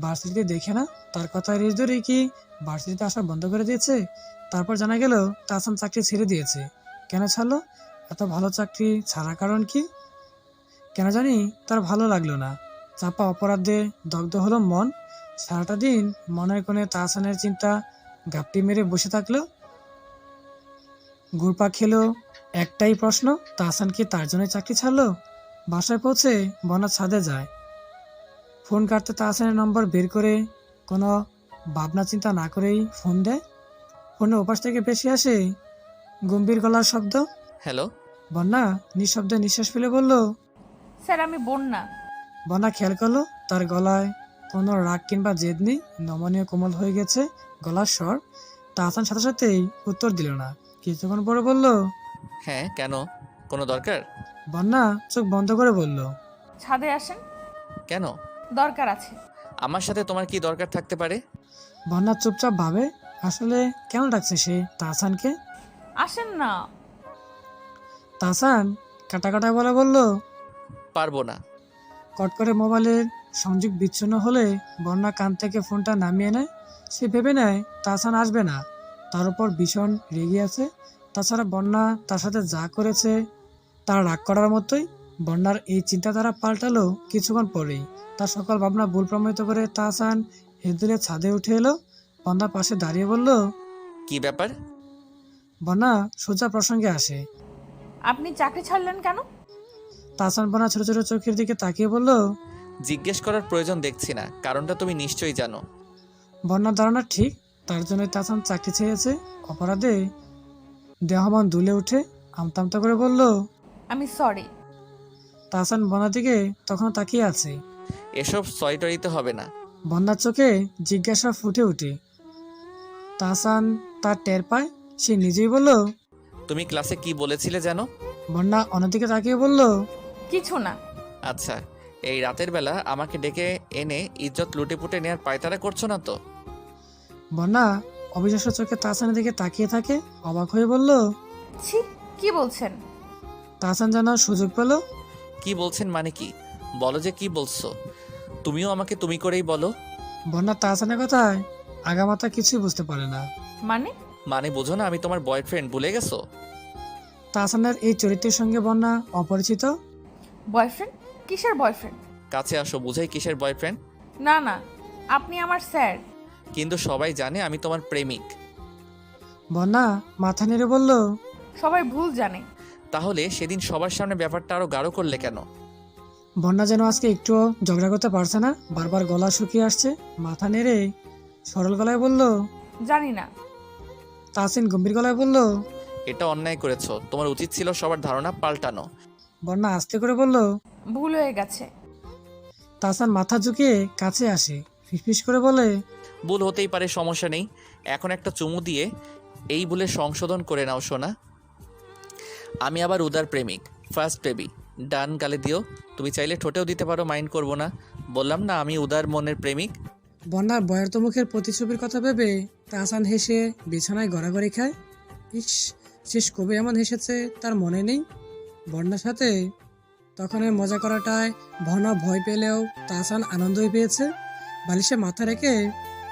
ভার্সিটিতে দেখে না। তার কথায় রেস ধরে কি ভার্সিটিতে আসা বন্ধ করে দিয়েছে। তারপর জানা গেল তাহসান চাকরি ছেড়ে দিয়েছে। কেন ছাড়লো? এত ভালো চাকরি ছাড়ার কারণ কি? কেন জানি তার ভালো লাগলো না। চাপা অপরাধে দগ্ধ হলো মন। সারাটা দিন মনের কোণে তাহসানের চিন্তা ঘাপটি মেরে বসে থাকলো। ঘুরপা খেলো একটাই প্রশ্ন, তাহসান কি তার জন্য চাকরি ছাড়লো? বাসায় পৌঁছে বন্যা ছাদে যায়। ফোন কাটতে তাহসানের নম্বর বের করে কোনো ভাবনা চিন্তা না করেই ফোন দেয়। ফোনের ওপাশ থেকে ভেসে আসে গম্ভীর গলার শব্দ। হ্যালো। বন্যা নিঃশব্দে নিঃশ্বাস ফেলে বলল। স্যার আমি বন্যা। বন্যা খেয়াল করলো তার গলায় কোনো রাগ কিংবা জেদ নেই, নমনীয় কোমল হয়ে গেছে গলার স্বর। তাহসান সাথে সাথেই উত্তর দিল না। কিছুক্ষণ পরে বলল। হ্যাঁ, কেন? কোনো দরকার? বন্যা চোখ বন্ধ করে বলল। ছাদে আসেন, কেন? দরকার আছে। আমার সাথে তোমার কি দরকার থাকতে পারে? বন্যা চুপচাপ ভাবে আসলে কেন ডাকছে সে তাহসানকে। আসেন না। তাহসান কাটা কাটা বলে বলল। পারবো না। কট করে মোবাইলের সংযোগ বিচ্ছিন্ন হলে বন্যা কান থেকে ফোনটা নামিয়ে নেয়। সে ভেবে নেয় তাহসান আসবে না, তার উপর ভীষণ রেগে আছে। তাছাড়া বন্যা তার সাথে যা করেছে তার রাগ করার মতোই। বন্যার এই চিন্তাধারা পাল্টালো কিছুক্ষণ পরেই। তার সকল ভাবনা ভুল প্রমাণিত করে তাহসান হেদুলে ছাদে উঠে এলো। বন্যার পাশে দাঁড়িয়ে বলল। কি ব্যাপার? বন্যা সোজা প্রসঙ্গে আসে। আপনি চাকরি ছাড়লেন কেন? তাহসান বন্যা ছোট ছোট চোখের দিকে তাকিয়ে বলল। জিজ্ঞেস করার প্রয়োজন দেখছি না, কারণটা তুমি নিশ্চয়ই জানো। বন্যার ধারণা ঠিক, তার জন্যই তাহসান চাকরি ছেড়েছে। অপরাধে দেহমান দুলে উঠে আমতা আমতা করে বলল। আমি সরি। তাহসান বন্যার দিকে তখন তাকিয়ে আছে। এসব সরিটরিতে হবে না। বন্যার চোখে জিজ্ঞাসা ফুটে উঠে। তাহসান তার টের পায়, সে নিজেই বলল। তুমি ক্লাসে কি বলেছিলে জানো? বন্যা অন্যদিকে তাকিয়ে বলল। কিছু না। আচ্ছা, এই রাতের বেলা আমাকে ডেকে এনে ইজ্জত লুটেপুটে নেওয়ার পায়তারা করছো না তো? বন্যা অবিশ্বাস্য চোখে তাহসানের দিকে তাকিয়ে থাকে, অবাক হয়ে বলল। ছি, কি বলছেন? তাহসান যেন সুযোগ পেল। কি বলছেন মানে কি? বলো যে কি বলছো। তুমিও আমাকে তুমি করেই বলো। বন্যা তাহসানের কথায় আগামাথা কিছুই বুঝতে পারে না। মানে বোঝো না আমি তোমার বয়ফ্রেন্ড, ভুলে গেছো? তাহসানের এই চরিত্রের সঙ্গে বন্যা অপরিচিত। বয়ফ্রেন্ড? কিসের বয়ফ্রেন্ড? কাছে আসো, বুঝাই কিসের বয়ফ্রেন্ড। না না, আপনি আমার স্যার। কিন্তু সবাই জানে আমি তোমার প্রেমিক। বন্যা মাথা নেড়ে বলল। সবাই ভুল জানে। তাহলে সেদিন সবার সামনে ব্যাপারটা আরো গাঢ় করলে কেন? বন্যা যেন আজকে একটুও ঝগড়া করতে পারছে না, বারবার গলা শুকিয়ে আসছে। মাথা নেড়ে সরল গলায় বলল। জানি না। তাহসিন গম্ভীর গলায় বলল। এটা অন্যায় করেছো, তোমার উচিত ছিল সবার ধারণা পাল্টানো। বন্যা আস্তে করে বলল। ভুল হয়ে গেছে। তাহসান মাথা ঝুঁকিয়ে কাছে আসে, ফিসফিস করে বলে। ভুল হতেই পারে, সমস্যা নেই। এখন একটা চুমু দিয়ে এই ভুলে সংশোধন করে নাও সোনা। আমি আবার উদার প্রেমিক, ফার্স্ট বেবি। ডান গালে দিও, তুমি চাইলে ঠোঁটেও দিতে পারো, মাইন্ড করবো না। বললাম না আমি উদার মনের প্রেমিক। বন্যার বয়ার্ত মুখের প্রতিছবির কথা ভেবে তাহসান হেসে বিছানায় গড়াগড়ি খায়। ইস, শেষ কবে এমন হেসেছে তার মনে নেই। বন্যার সাথে তখন এই মজা করাটায় বন্যা ভয় পেলেও তাহসান আনন্দই পেয়েছে। বালিশে মাথা রেখে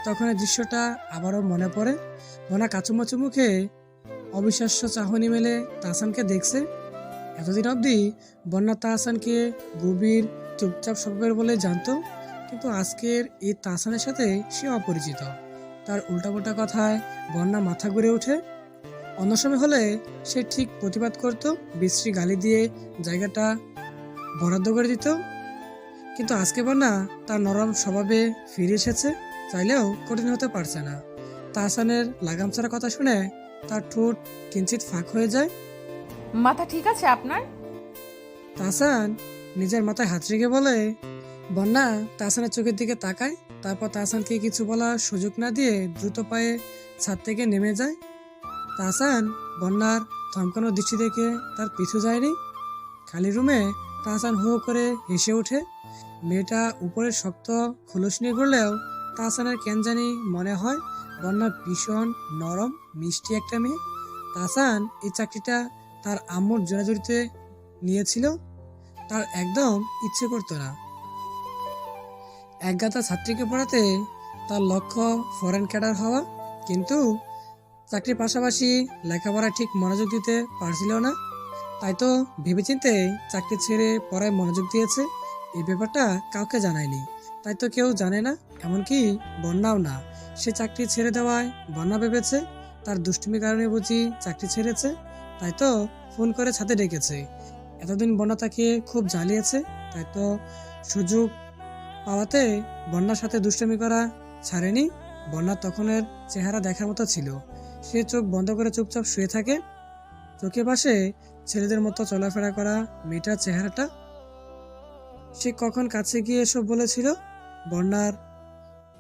তখন এই দৃশ্যটা আবারও মনে পড়ে। বন্যা কাচুমাচু মুখে অবিশ্বাস্য চাহনি মেলে তাহসানকে দেখছে। এতদিন অবধি বন্যা তাহসানকে গভীর চুপচাপ স্বভাবের বলে জানতো, কিন্তু আজকের এই তাহসানের সাথে সে অপরিচিত। তার উল্টাপাল্টা কথায় বন্যা মাথা ঘুরে ওঠে। অন্য সময় হলে সে ঠিক প্রতিবাদ করত, বিশ্রী গালি দিয়ে জায়গাটা বরাদ্দ করে দিত, কিন্তু আজকে বন্যা তার নরম স্বভাবে ফিরে এসেছে, চাইলেও কঠিন হতে পারছে না। তাহসানের লাগাম ছাড়া কথা শুনে তার ঠোঁট কিঞ্চিত ফাঁক হয়ে যায়। মাথা ঠিক আছে আপনার? তাহসান নিজের মাথায় হাত রেখে বলে। বন্যা তাহসানের চোখের দিকে তাকায়, তারপর তাহসানকে কিছু বলার সুযোগ না দিয়ে দ্রুত পায়ে ছাদ থেকে নেমে যায়। তাহসান বন্যার থমকানো দৃষ্টি দেখে তার পিছু যায়নি। খালি রুমে তাহসান হো করে হেসে ওঠে। মেয়েটা উপরে শক্ত খোলস নিয়ে ঘুরলেও তাহসানের কেন জানি মনে হয় বন্যা ভীষণ নরম মিষ্টি একটা মেয়ে। তাহসান এই চাকরিটা তার আম্মুর জোরাজুরিতে নিয়েছিল, তার একদম ইচ্ছে করতো না। একগাদা ছাত্রীকে পড়াতে তার লক্ষ্য ফরেন ক্যাডার হওয়া, কিন্তু চাকরির পাশাপাশি লেখাপড়া ঠিক মনোযোগ দিতে পারছিল না। তাই তো ভেবেচিন্তে চাকরি ছেড়ে পড়ায় মনোযোগ দিয়েছে। এই ব্যাপারটা কাউকে জানায়নি, তাই তো কেউ জানে না, এমনকি বন্যাও না। সে চাকরি ছেড়ে দেওয়ায় বন্যা ভেবেছে তার দুষ্টুমির কারণে বুঝি চাকরি ছেড়েছে, তাই তো ফোন করে ছাদে ডেকেছে। এতদিন বন্যা তাকে খুব জ্বালিয়েছে, তাই তো সুযোগ পাওয়াতে বন্যার সাথে দুষ্টুমি করা ছাড়েনি। বন্যার তখনের চেহারা দেখার মতো ছিল, সে চোখ বন্ধ করে চুপচাপ শুয়ে থাকে। চোখে পাশে ছেলেদের মতো চলাফেরা করা মেয়েটার চেহারাটা। সে কখন কাছে গিয়ে এসব বলেছিল? বন্যার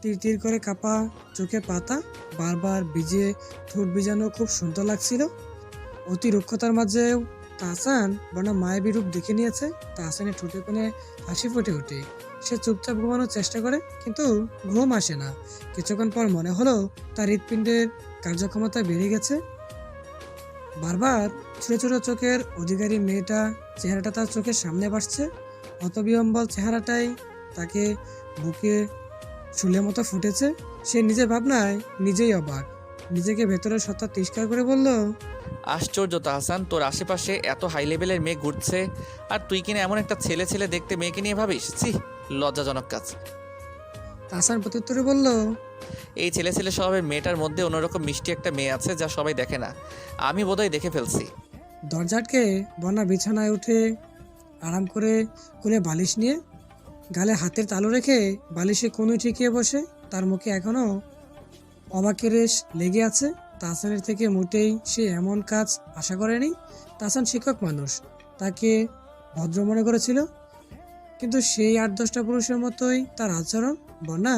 তীর তীর করে কাঁপা চোখের পাতা বারবার ভিজে ঠোঁট ভিজানো খুব সুন্দর লাগছিল। অতি রুক্ষতার মাঝেও তাহসান বন্যা মায়াবী রূপ দেখে নিয়েছে। তাহসানের ঠোঁটে কোণে হাসি ফুটে ওঠে। সে চুপচাপ ঘুমানোর চেষ্টা করে, কিন্তু ঘুম আসে না। কিছুক্ষণ পর মনে হলো তার হৃৎপিণ্ডের কার্যক্ষমতা বেড়ে গেছে। বারবার ছোট ছোট চোখের অধিকারী মেয়েটা চেহারাটা তার চোখের সামনে ভাসছে। হতবিহ্বল চেহারাটাই তাকে বুকে শুলের মতো ফুটেছে। সে নিজের ভাবনায় নিজেই অবাক। নিজেকে ভেতরের সত্তা তিরস্কার করে বলল, আশ্চর্য তাহসান, তোর আশেপাশে এত হাই লেভেলের মেয়ে ঘুরছে আর তুই কিনা এমন একটা ছেলে ছেলে দেখতে মেয়েকে নিয়ে ভাবিস? ছি, লজ্জাজনক কাজ। তাহসান প্রত্যুত্তরে বলল, এই ছেলে ছেলে স্বভাবের মেয়েটার মধ্যে অন্যরকম মিষ্টি একটা মেয়ে আছে যা সবাই দেখে না। আমি বোধহয় দেখে ফেলছি। দরজাটকে বন্যা বিছানায় উঠে আরাম করে কোলে বালিশ নিয়ে গালে হাতের তালু রেখে বালিশে কোণে ঠেকিয়ে বসে। তার মুখে এখনো অবাকের রেশ লেগে আছে। তাহসানের থেকে মোটেই সে এমন কাজ আশা করেনি। তাহসান শিক্ষক মানুষ, তাকে ভদ্র মনে করেছিল, কিন্তু সেই 8-10টা পুরুষের মতোই তার আচরণ। বন্যা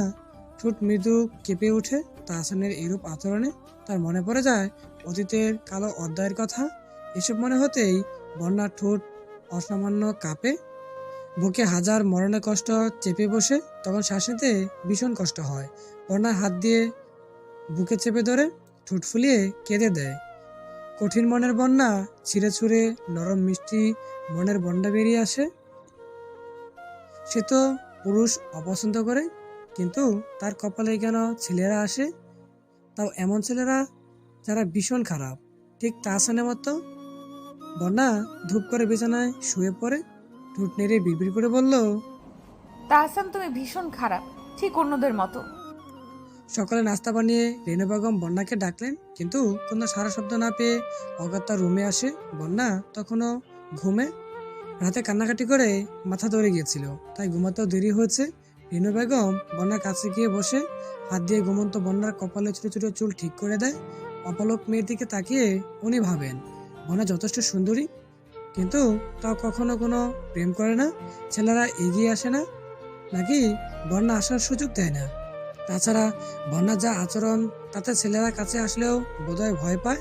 ঠোঁট মৃদু কেঁপে ওঠে তাহসানের এরূপ আচরণে। তার মনে পড়ে যায় অতীতের কালো অধ্যায়ের কথা। এসব মনে হতেই বন্যার ঠোঁট অসামান্য কাঁপে। বুকে হাজার মরণের কষ্ট চেপে বসে। তখন শ্বাস নিতে ভীষণ কষ্ট হয়। বন্যার হাত দিয়ে বুকে চেপে ধরে ঠোঁট ফুলিয়ে কেঁদে দেয়। কঠিন মনের বন্যা ছিঁড়ে ছুঁড়ে নরম মিষ্টি মনের বন্যা বেরিয়ে আসে। সে তো পুরুষ অপছন্দ করে, কিন্তু তার কপালে কেন ছেলেরা আসে? তাও এমন ছেলেরা যারা ভীষণ খারাপ, ঠিক তাহসানের মতো। বন্যা ধূপ করে বিছানায় শুয়ে পড়ে ঠোঁট নেড়ে বিড়বিড় করে বলল, তাহসান তুমি ভীষণ খারাপ, ঠিক অন্যদের মতো। সকালে নাস্তা বানিয়ে রেনু বেগম বন্যাকে ডাকলেন, কিন্তু কোনো সারা শব্দ না পেয়ে অগত্যা রুমে আসে। বন্যা তখনও ঘুমে। রাতে কান্নাকাটি করে মাথা ধরে গিয়েছিল, তাই ঘুমাতেও দেরি হয়েছে। রেনু বেগম বন্যার কাছে গিয়ে বসে হাত দিয়ে ঘুমন্ত বন্যার কপালে ছোট ছোট চুল ঠিক করে দেয়। অপলক মেয়ের দিকে তাকিয়ে উনি ভাবেন বন্যা যথেষ্ট সুন্দরী, কিন্তু তাও কখনো কোনো প্রেম করে না। ছেলেরা এগিয়ে আসে না, নাকি বন্যা আসার সুযোগ দেয় না। তাছাড়া বন্যার যা আচরণ, তাতে ছেলেরা কাছে আসলেও বোধহয় ভয় পায়।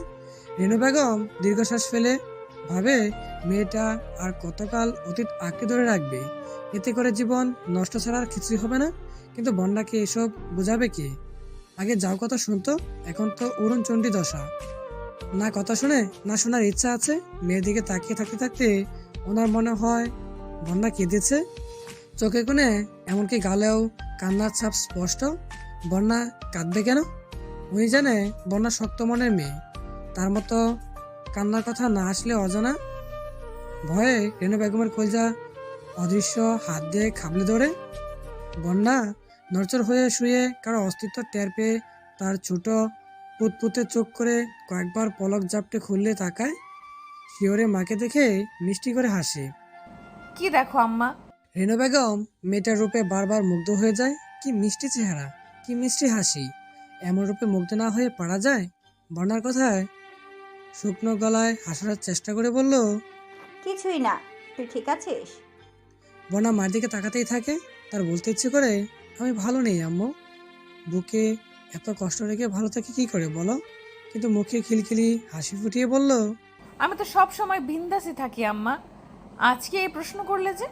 রেনু বেগম দীর্ঘশ্বাস ফেলে ভাবে মেয়েটা আর কতকাল অতীত আঁকড়ে ধরে রাখবে? এতে করে জীবন নষ্ট ছাড়া আর কিছুই হবে না। কিন্তু বন্যাকে এসব বোঝাবে কে? আগে যাও কথা শুনতো, এখন তো অরুণ চণ্ডী দশা। না কথা শুনে না শোনার ইচ্ছা আছে। মেয়ের দিকে তাকিয়ে থাকতে থাকতে ওনার মনে হয় বন্যা কেঁদেছে চোখে কোণে, এমনকি গালেও কান্নার ছাপ স্পষ্ট। বন্যা কাঁদবে কেন? উনি জানে বন্যা শক্ত মনের মেয়ে, তার মতো কান্নার কথা না আসলে অজানা। ভয়ে রেনু বেগমের কলজা অদৃশ্য হাত দিয়ে খাবলে ধরে। বন্যা নড়চড় হয়ে শুয়ে কারো অস্তিত্ব টের পেয়ে তার ছোট পুতপুতে চোখ করে কয়েকবার পলক ঝাপটে খুললে তাকায়। শিওরে মাকে দেখে মিষ্টি করে হাসে। কি দেখো আম্মা? রেনু বেগম মেয়েটার রূপে বারবার মুগ্ধ হয়ে যায়। কি মিষ্টি চেহারা, কি মিষ্টি হাসি! এমন রূপে মুগ্ধ না হয়ে পারা যায়? বন্যার কথায় শুকনো গলায় হাসার চেষ্টা করে বলল, কিছুই না, তুই ঠিক আছিস? বন্যা মার দিকে তাকাতেই থাকে। তার বলতে ইচ্ছে করে, আমি ভালো নেই আম্মু। বুকে এত কষ্ট রেখে ভালো থাকে কি করে বলো? কিন্তু মুখে খিলখিলি হাসি ফুটিয়ে বলল, আমি তো সব সময় বিন্দাসই থাকি আম্মা, আজকে এই প্রশ্ন করলে যে?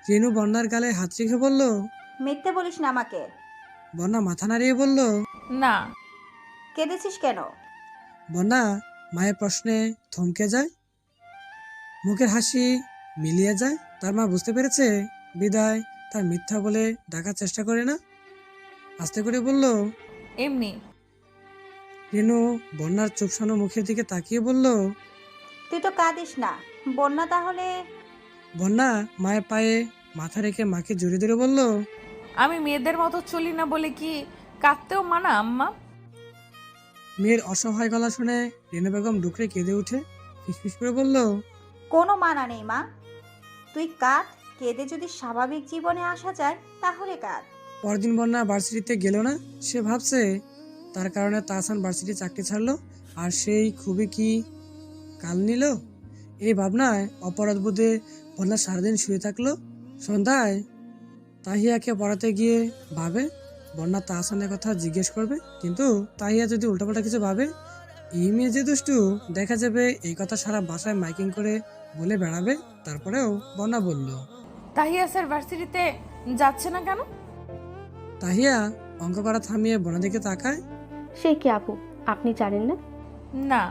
রেনু বন্যার গালে হাত রেখে বলল। মিথ্যে বলিস না আমাকে। বন্যা মাথা নাড়িয়ে বলল, না। কেঁদেছিস কেন? বন্যা মায়ের প্রশ্নে থমকে যায়, মুখের হাসি মিলিয়ে যায়। তার মা বুঝতে পেরেছে বিদায় তার মিথ্যা বলে ডাকার চেষ্টা করে না। আস্তে করে বলল, এমনি। রেনু বন্যার চুপসানো মুখের দিকে তাকিয়ে বলল, তুই তো কাঁদিস না, বন্যা তাহলে? বন্যা মায়ের পায়ে মাথা রেখে মাকে জড়িয়ে ধরে বলল, আমি মেয়েদের মতো চলি না বলে কি কাঁদতেও মানা আম্মা? মেয়ের অসহায় গলা শুনে রেনু বেগম ডুকরে কেঁদে উঠে ফিসফিস করে বলল, কোনো মানা নেই মা, তুই কাঁদ। কেঁদে যদি স্বাভাবিক জীবনে আসা যায় তাহলে কাঁদ। পরদিন বন্যা ভার্সিটিতে গেল না। সে ভাবছে তার কারণে তাহসান ভার্সিটি চাকরি ছাড়লো, আর সেই খুবই কি কাল নিল। এই ভাবনায় অপরাধ বোধে বন্যা সারাদিন শুয়ে থাকলো। সন্ধ্যায় তাহিয়াকে পড়াতে গিয়ে ভাবে বন্যা তাহসানের কথা জিজ্ঞেস করবে, কিন্তু তাহিয়া যদি উল্টাপাল্টা কিছু ভাবে, এই মেয়ে যে দুষ্টু, দেখা যাবে এই কথা সারা বাসায় মাইকিং করে বলে বেড়াবে। তারপরেও বন্যা বলল, তাহিয়া স্যার ভার্সিটিতে যাচ্ছে না কেন? তাহিয়া অঙ্ক করা থামিয়ে বন্যার দিকে তাকায়। সে কি আপু, আপনি জানেন না? না।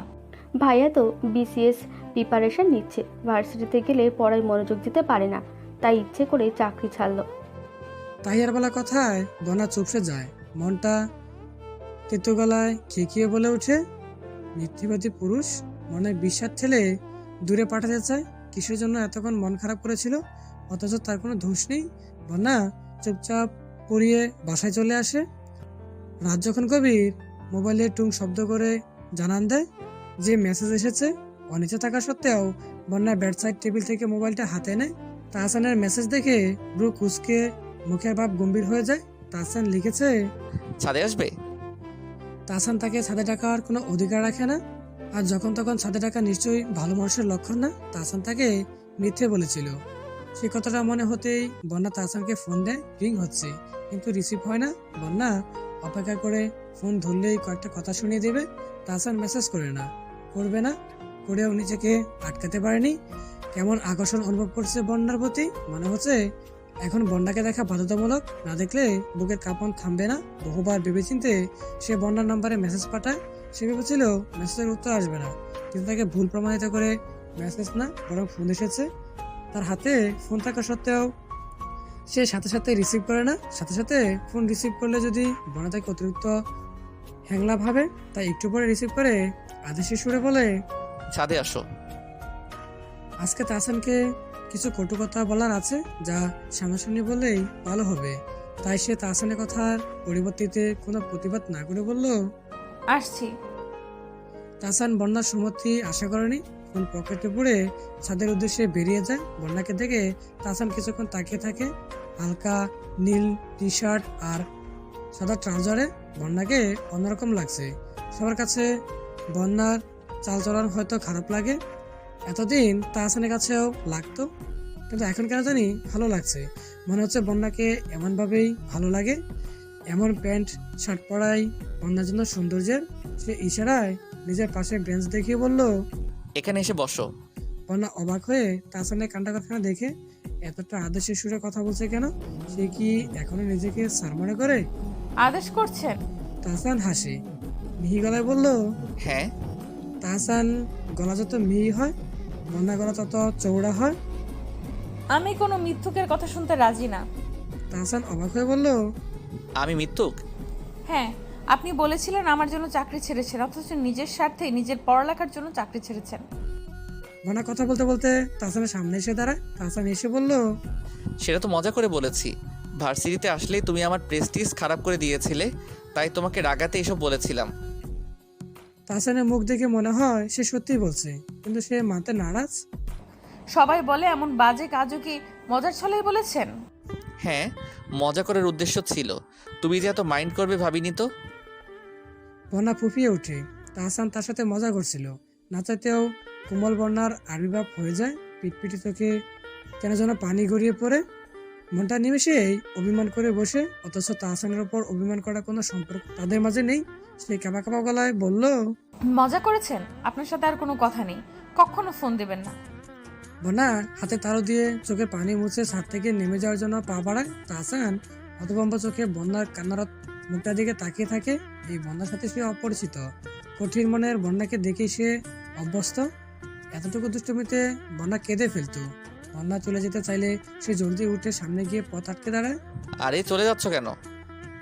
ভাইয়া তো বিসিএস প্রিপারেশন নিচ্ছে, ভার্সিটিতে গেলে পড়ায় মনোযোগ দিতে পারে না, তাই ইচ্ছে করে চাকরি ছাড়লো। তাহিয়ার বলা কথায় বন্যা চুপসে যায়। মনটা তেতো গলায় খেকিয়ে বলে ওঠে, মিথ্যেবাদী পুরুষ মনে বিশ্বাস ঠেলে দূরে পাঠাতে চায়। কিসের জন্য এতক্ষণ মন খারাপ করেছিল, অথচ তার কোনো দোষ নেই। বন্যা চুপচাপ পড়িয়ে বাসায় চলে আসে। রাত যখন গভীর, মোবাইলে টুং শব্দ করে জানান দেয় যে মেসেজ এসেছে। অনিচে থাকা সত্ত্বেও বন্যা বেড সাইড টেবিল থেকে মোবাইলটা হাতে নেয়। তাহসানের মেসেজ দেখে ব্রু কুচকে মুখের ভাব গম্ভীর হয়ে যায়। তাহসান লিখেছে, ছাদে আসবে? তাহসান তাকে ছাদে ডাকার কোনো অধিকার রাখে না, আর যখন তখন ছাদে ডাকা নিশ্চয়ই ভালো মানুষের লক্ষণ না। তাহসান তাকে মিথ্যে বলেছিল। সে কথাটা মনে হতেই বন্যা তাহসানকে ফোন দেয়। রিং হচ্ছে, কিন্তু রিসিভ হয় না। বন্যা অপেক্ষা করে ফোন ধরলেই কয়েকটা কথা শুনিয়ে দেবে। তাহসান মেসেজ করে না, করবে না, করেও নিজেকে আটকাতে পারেনি। কেমন আকর্ষণ অনুভব করছে বন্যার প্রতি। মনে হচ্ছে এখন বন্যাকে দেখা বাধ্যতামূলক, না দেখলে বুকের কাঁপন থামবে না। বহুবার ভেবেচিন্তে সে বন্যার নম্বরে মেসেজ পাঠায়। সে ভেবেছিল মেসেজের উত্তর আসবে না, কিন্তু তাকে ভুল প্রমাণিত করে মেসেজ না বরং ফোন এসেছে। তার হাতে ফোন থাকা সত্ত্বেও সে সাথে সাথে রিসিভ করে না। সাথে সাথে ফোন রিসিভ করলে যদি বন্যা তাকে অতিরিক্ত হ্যাংলা ভাবে, তাই একটু পরে রিসিভ করে আদেশের সুরে বলে, ছাদে আসো। আজকে তাহসানকে কিছু কটু কথা বলার আছে, যা সামনাসামনি বললেই ভালো হবে। তাই সে তাহসানের কথার পরিবর্তিতে কোনো প্রতিবাদ না করে বলল, আসছি। তাহসান বন্যার সম্মতি আশা করেনি। ফোন পকেটে পুড়ে ছাদের উদ্দেশ্যে বেরিয়ে যায়। বন্যাকে দেখে তাহসান কিছুক্ষণ তাকিয়ে থাকে। হালকা নীল টি শার্ট আর সাদা ট্রাউজারে বন্যাকে অন্যরকম লাগছে। সবার কাছে বন্যার চালচলন হয়তো খারাপ লাগে, এতদিন তাহসানের কাছেও লাগতো, কিন্তু এখন কেন জানি ভালো লাগছে। মনে হচ্ছে বন্যাকে এমনভাবেই ভালো লাগে। এমন প্যান্ট শার্ট পরাই বন্যার জন্য সৌন্দর্যের। সে ইশারায় নিজের পাশে বেঞ্চ দেখিয়ে বলল, এখানে এসে বসো। বন্যা অবাক হয়ে তাহসানের কান্ডাকারখানা দেখে এতটা আদেশের সুরে কথা বলছে কেন। সে কি এখনো নিজেকে স্যার মনে করে? আদেশ করছেন? তাহসান হাসে, মিহি গলায় বলল, হ্যাঁ। তাহসান গলা যত মিহি হয়, বন্যা গলা তত চৌড়া হয়। আমি কোনো মিথ্যুকের কথা শুনতে রাজি না। তাহসান অবাক হয়ে বলল, আমি মিথ্যুক? হ্যাঁ, আপনি বলেছিলেন আমার জন্য চাকরি ছেড়েছেন, অথচ নিজের স্বার্থে নিজের পড়ালেখার জন্য চাকরি ছেড়েছেন। বন্যা কথা বলতে বলতে তাহসানের সামনে এসে দাঁড়ায়। তাহসান এসে বলল, সেটা তো মজা করে বলেছি। ভার্সিটিতে আসলেই তুমি আমার প্রেস্টিজ খারাপ করে দিয়েছিলে, তাই তোমাকে রাগাতে এসব বলেছিলাম। তাহসানের মুখ দেখে মনে হয় সে সত্যিই বলছে, কিন্তু সে মানতে নারাজ। সবাই বলে এমন বাজে কাজও কি মজার ছলেই বলেছেন? হ্যাঁ, মজা করার উদ্দেশ্য ছিল। তুমি যে এত মাইন্ড করবে ভাবিনি তো। বন্যা ফুপিয়ে ওঠে। তাহসান তার সাথে মজা করছিল, না চাইতেও কোমল বন্যার আবির্ভাব হয়ে যায়। পিটপিটি চোখে কেন যেন পানি গড়িয়ে পড়ে। মনটা নিমেষেই অভিমান করে বসে, অথচ তাহসানের ওপর অভিমান করার কোনো সম্পর্ক তাদের মাঝে নেই। সে কাঁপা কাঁপা গলায় বলল, মজা করেছেন? আপনার সাথে আর কোনো কথা নেই, কখনো ফোন দেবেন না। বন্যা হাতে তালু দিয়ে চোখে পানি মুছে ছাদ থেকে নেমে যাওয়ার জন্য পা বাড়ায়। তাহসান হতভম্ব চোখে বন্যার কান্নারত মুখটার দিকে তাকিয়ে থাকে। এই বন্যার সাথে সে অপরিচিত। কঠিন মনের বন্যাকে দেখে সে অভ্যস্ত। এতটুকু দুষ্টুমিতে বন্যা কেঁদে ফেলতো। বন্যা চলে যেতে চাইলে সে জলদি উঠে সামনে গিয়ে পথ আটকে দাঁড়ায়। আরে চলে যাচ্ছ কেন?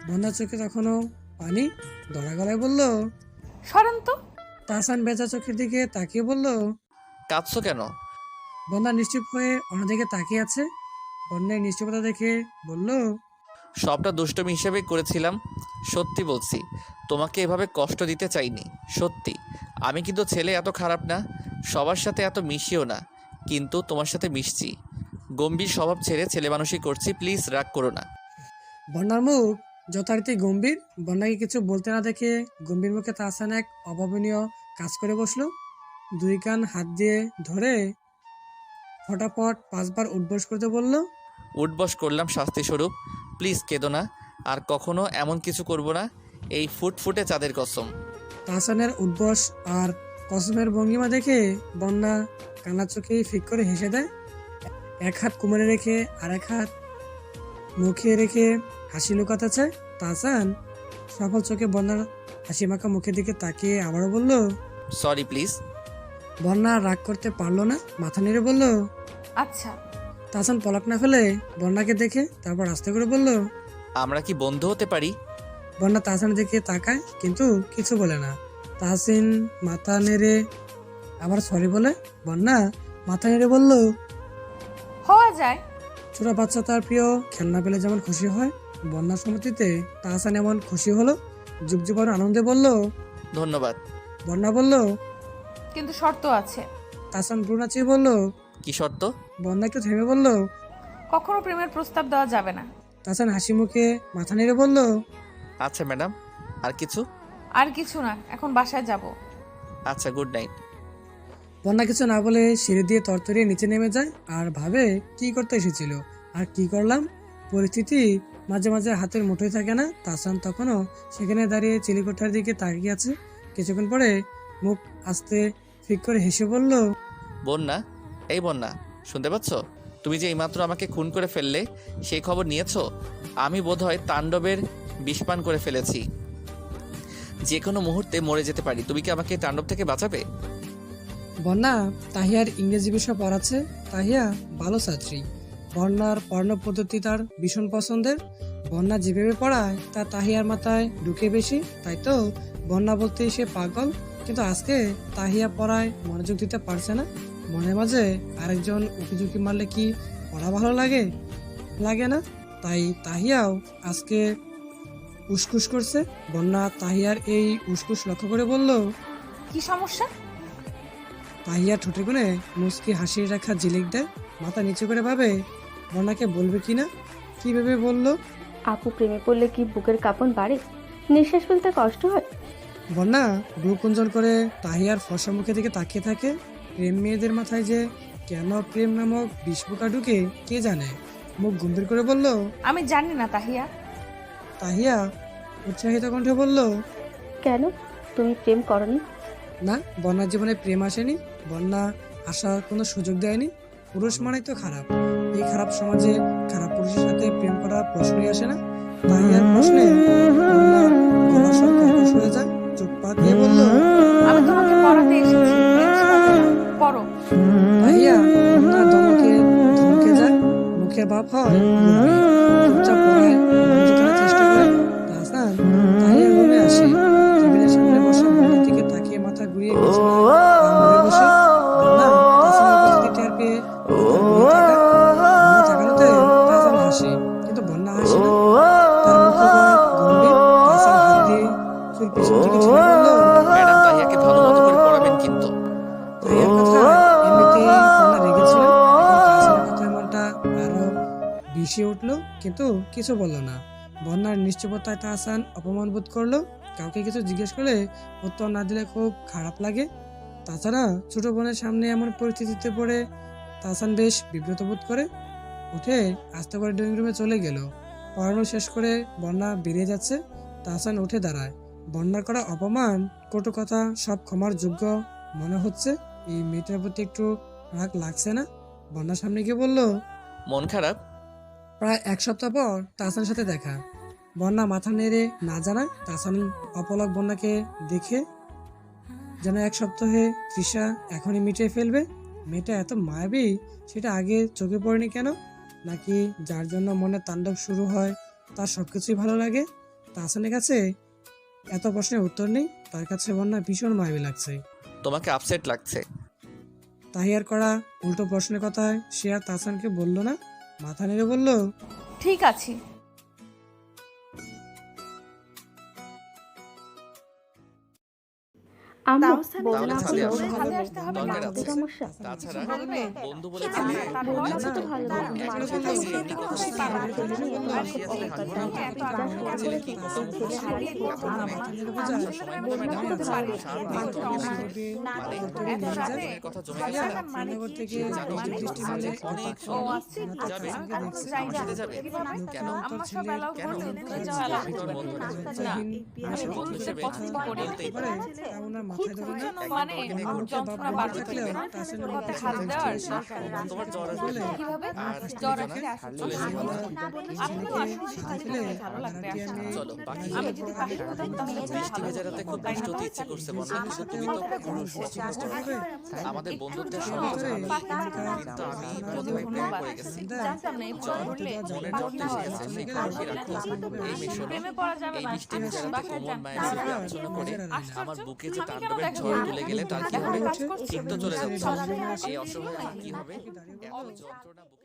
বন্যার চোখে তখনও পানি। দড়া গলায় বলল, সরেন তো। তাহসান বেজা চোখের দিকে তাকিয়ে বলল, কাঁদছো কেন? বন্যা নিশ্চুপ হয়ে অন্যদিকে তাকিয়ে আছে। বন্যার নিশ্চুপতা দেখে বলল, সবটা দুষ্টমি হিসেবে করেছিলাম, সত্যি বলছি। তোমাকে এভাবে কষ্ট দিতে চাইনি, সত্যি। আমি কিন্তু ছেলে এত খারাপ না, সবার সাথে এত মিশিও না, কিন্তু তোমার সাথে মিশছি। গম্ভীর স্বভাব ছেড়ে ছেলে মানুষই করছি, প্লিজ রাগ করো না। বন্যার মুখ যথারীতি গম্ভীর। বন্যাকে কিছু বলতে না দেখে গম্ভীর মুখে তাহসান এক অভাবনীয় কাজ করে বসলো। 2 কান হাত দিয়ে ধরে ফটাফট 5 বার উঠবোস করতে বলল। উঠবস করলাম শাস্তিস্বরূপ, প্লিজ কেঁদো না, আর কখনো এমন কিছু করব না, এই ফুটফুটে চাঁদের কসম। তাহসানের উঠবোস আর কসমের ভঙ্গিমা দেখে বন্যা কান্না চোখেই ফিক করে হেসে দেয়। এক হাত কোমরে রেখে আর এক হাত মুখে রেখে হাসি লুকাতে চায়। তাহসান সফল চোখে বন্যার হাসি মাখা মুখের দিকে তাকিয়ে আবারও বলল। Sorry please. বন্যা রাগ করতে পারলো না, মাথা নেড়ে বলল আচ্ছা। তাহসান পলক না ফেলে বন্যাকে দেখে তারপর আস্তে করে বলল। আমরা কি বন্ধু হতে পারি? বন্যা তাহসানের দিকে তাকায় কিন্তু কিছু বলে না। তাহসিন মাথা নেড়ে আবার সরি বলে। বন্যা মাথা নেড়ে বলল, হওয়া যায়। ছোট বাচ্চা তার প্রিয় খেলনা পেলে যেমন খুশি হয়, বন্যার সম্মতিতে তাহসান এমন খুশি হলো। যুগযুগের আনন্দে বলল, ধন্যবাদ। বন্যা বলল, কিন্তু শর্ত আছে। তাহসান ভ্রু নাচিয়ে বলল, কি শর্ত? বন্যা একটু থেমে বলল। কখনো প্রেমের প্রস্তাব দেওয়া যাবে না। তাহসান হাসি মুখে মাথা নেড়ে বলল, আচ্ছা ম্যাডাম, আর কিছু? আর কিছু না, এখন বাসায় যাব। আচ্ছা, গুড নাইট। বন্যা কিছু না বলে সিঁড়ি দিয়ে তরতরিয়ে নিচে নেমে যায় আর ভাবে কি করতে এসেছিল আর কি করলাম। পরিস্থিতি মাঝে মাঝে হাতের মুঠোয় থাকে না। তাহসান তখনও সেখানে দাঁড়িয়ে চিলিকোঠার দিকে তাকিয়ে আছে। কিছুক্ষণ পরে মুখ আস্তে ফিক করে হেসে বলল, বন্যা, এই বন্যা, শুনতে পাচ্ছ? তুমি যে এইমাত্র আমাকে খুন করে ফেললে, সেই খবর নিয়েছো? আমি বোধহয় তাণ্ডবের বিষপান করে ফেলেছি, যে কোনো মুহূর্তে মরে যেতে পারি। তুমি কি আমাকে তাণ্ডব থেকে বাঁচাবে? বন্যা তাহিয়ার ইংরেজি বিষয় পড়াচ্ছে। তাহিয়া ভালো ছাত্রী। বন্যার পড়ানোর পদ্ধতি তার ভীষণ পছন্দের। বন্যা যেভাবে পড়ায় তা তাহিয়ার মাথায় ঢুকে বেশি, তাই তো বন্যা বলতেই সে পাগল। কিন্তু আজকে তাহিয়া পড়ায় মনোযোগ দিতে পারছে না। মনে মাঝে আরেকজন উকিঝুঁকি মারলে কি পড়া ভালো লাগে? লাগে না। তাই তাহিয়াও আজকে উসকুস করছে। বন্যা তাহিয়ার এই উসকুস লক্ষ্য করে বলল, কি সমস্যা? তাহিয়া ঠোঁটে কোণে মুচকি হাসি রাখা ঝিলিক দেয়। মাথা নিচু করে ভাবে বন্যাকে বলবে কিনা। কি ভেবে বলল, আপু প্রেমে পড়লে কি বুকের কাঁপন বাড়ে? নিঃশ্বাস ফেলতে কষ্ট হয়? বন্যা ভ্রু কুঞ্চন করে তাহিয়ার ফর্সা মুখের দিকে তাকিয়ে থাকে। প্রেম মেয়েদের মাথায় যে কেন প্রেম নামক বিষ পোকা ঢুকে কে জানে। মুখ গম্ভীর করে বলল, আমি জানি না তাহিয়া। তাহিয়া উৎসাহিত কণ্ঠে বলল, কেন? তুমি প্রেম করনি? না, বন্যার জীবনে প্রেম আসেনি। বন্যা আসার কোনো সুযোগ দেয়নি। পুরুষ মানেই তো খারাপ। এই খারাপ সমাজে খারাপ পুরুষের সাথে প্রেম করার প্রশ্নই আসে না। তাহিয়ার প্রশ্নে বন্যার গলা স্বর কর্কশ হয়ে যায়। চোখ পাক দিয়ে বলল, আমি তোমাকে পড়াতে এসেছি, প্রেম শেখাতে না। পড়ো। তাহিয়া বন্যার ধমকে যায়। মুখের ভাব হয় গম্ভীর। চুপচাপ পড়ায় মনোযোগ করার চেষ্টা করে। তাহসান তাহিয়ার রুমে আসে। টেবিলের সামনে বসে বন্যার দিকে তাকিয়ে মাথা ঘুরিয়ে বিছানায় পা মুড়ে বসে। বন্যা তাহসানের উপস্থিতি টের পেয়ে বন্যা তাকানোতে তাহসান হাসে, কিন্তু বন্যা হাসে না। তার মুখগয় গম্ভীর। তাহসান হাত দিয়ে চুল পিছন দিকে ছেড়ে বলল, ম্যাডাম, তাহিয়াকে ভালো মতো করে পড়াবেন কিন্তু। তাহিয়ার কথা এমনিতেই বন্যা রেগেছিল। এখন তাহসানের কথায় মনটা আরো বিষিয়ে উঠলো, কিন্তু কিছু বলল না। বন্যার নিশ্চয়তায় তাহসান অপমান বোধ করলো। কাউকে কিছু জিজ্ঞেস করলে উত্তর না দিলে খুব খারাপ লাগে। তাছাড়া ছোট বোনের সামনে এমন পরিস্থিতিতে পড়ে তাহসান বেশ বিব্রত বোধ করে। উঠে আস্তে করে ড্রয়িং রুমে চলে গেল। পড়ানো শেষ করে বন্যা বেরিয়ে যাচ্ছে। তাহসান উঠে দাঁড়ায়। বন্যার করা অপমান, কটু কথা সব ক্ষমার যোগ্য মনে হচ্ছে। এই মেয়েটার প্রতি একটু রাগ লাগছে না। বন্যার সামনে গিয়ে বলল, মন খারাপ? প্রায় 1 সপ্তাহ পর তাহসানের সাথে দেখা। বন্যা মাথা নেড়ে না জানায়। তাহসান অপলক বন্যাকে দেখে যেন 1 সপ্তাহে তৃষা এখনই মিটিয়ে ফেলবে। মেয়েটা এত মায়াবী, সেটা আগে চোখে পড়েনি কেন? নাকি যার জন্য মনে তাণ্ডব শুরু হয় তার সবকিছুই ভালো লাগে? তাহসানের কাছে এত প্রশ্নের উত্তর নেই। তার কাছে বন্যা ভীষণ মায়াবী লাগছে। তোমাকে আপসেট লাগছে। তাহিয়ার করা উল্টো প্রশ্নের কথায় সে আর তাহসানকে বলল না। মাথা নেড়ে বলল, ঠিক আছে। আম্মু তাহসান বললাম তাহলে আপনি ছাদে ভালো আসো। নেই আসতে হবে দরকার না। কি আছে। সমস্যা? তাছাড়া বলবে? বন্ধু বলে ঠিক ছেলে আছে, তারপর বললাম না তো ভালো নেই একটা মানুষ কথা ভালো বলছি, নেই। এমনি কথা আপনি বলছি। বাড়িতে গেলে বললাম আরে খুব ছেলে অহংকার হাঁটবো করে। না। এত জাস্ট আগ্রহ বলে ছেলে করে কি দিই, কথা ছেলে বলছি? হারালে এত মানে বললাম তো শান্ত ভালো নেই। শান্ত মানুষ হতে আমার পারে। মানে এত রাতে মনের কথা জমে গেছে না? মানে শ্রীনগর কি? থেকে জানো মানে সাজেক অনেক ও সুন্দর। আসছে যাবে? আচ্ছা, আর কোনো দেখছি। জায়গা আমার সাথে যাবে? কিভাবে? কেন? আম্মা সব অ্যালাউ কেন? করবে, দূরে কেন? যাওয়া অ্যালাউ আমি তোর করবে বন্ধু না। না। আমি বন্ধু পুরুষদের হিসেবে পছন্দ করি না। বলতেই পারি। তেমন আর মাথায় ধরে না। জন্য মানে একদিন তোমাকে যন্ত্রণা বাবা বাড়তে দেখলেও থাকবে না। তাহসান হাতে হাত দেওয়ার দরকার নেই। তোমার জ্বর আসবে না? কিভাবে? আর জ্বর দুজনে আসলে চলে আসলে যাবো। আপনার আশেপাশে থাকলে ভালো লাগবে আসলে। চলো বাকি আমি যদি পাশে হতাম তাহলে বৃষ্টি ভেজা রাতে খুব কষ্ট হতে ইচ্ছে করছে বন্ধু, কিন্তু তুমি তো পুরুষ পছন্দ করো। আমাদের বন্ধুত্বের সঙ্গে কিন্তু আমি প্রথমে প্রেমে পড়ে গেছি। জানতাম না এই জ্বর পড়লে মনের জ্বর তো এসে গেছে, সেই পাখি রাখো। এই মিশনে প্রেমে পড়া যাবে এই না। বৃষ্টি ভেজা রাতে বাসায় কোমল যান। মায়ের স্মৃতি আচ্ছন্ন করে আমার বুকে যে আমি কেন তাণ্ডবের দেখা ঝড় করবো? তুলে গেলে তার কি এখন হবে? কাজ করছি। ঠিক তো চলে যাচ্ছে। সকালে এই অসহায় আমার কি হবে? এত যন্ত্রণা বুকে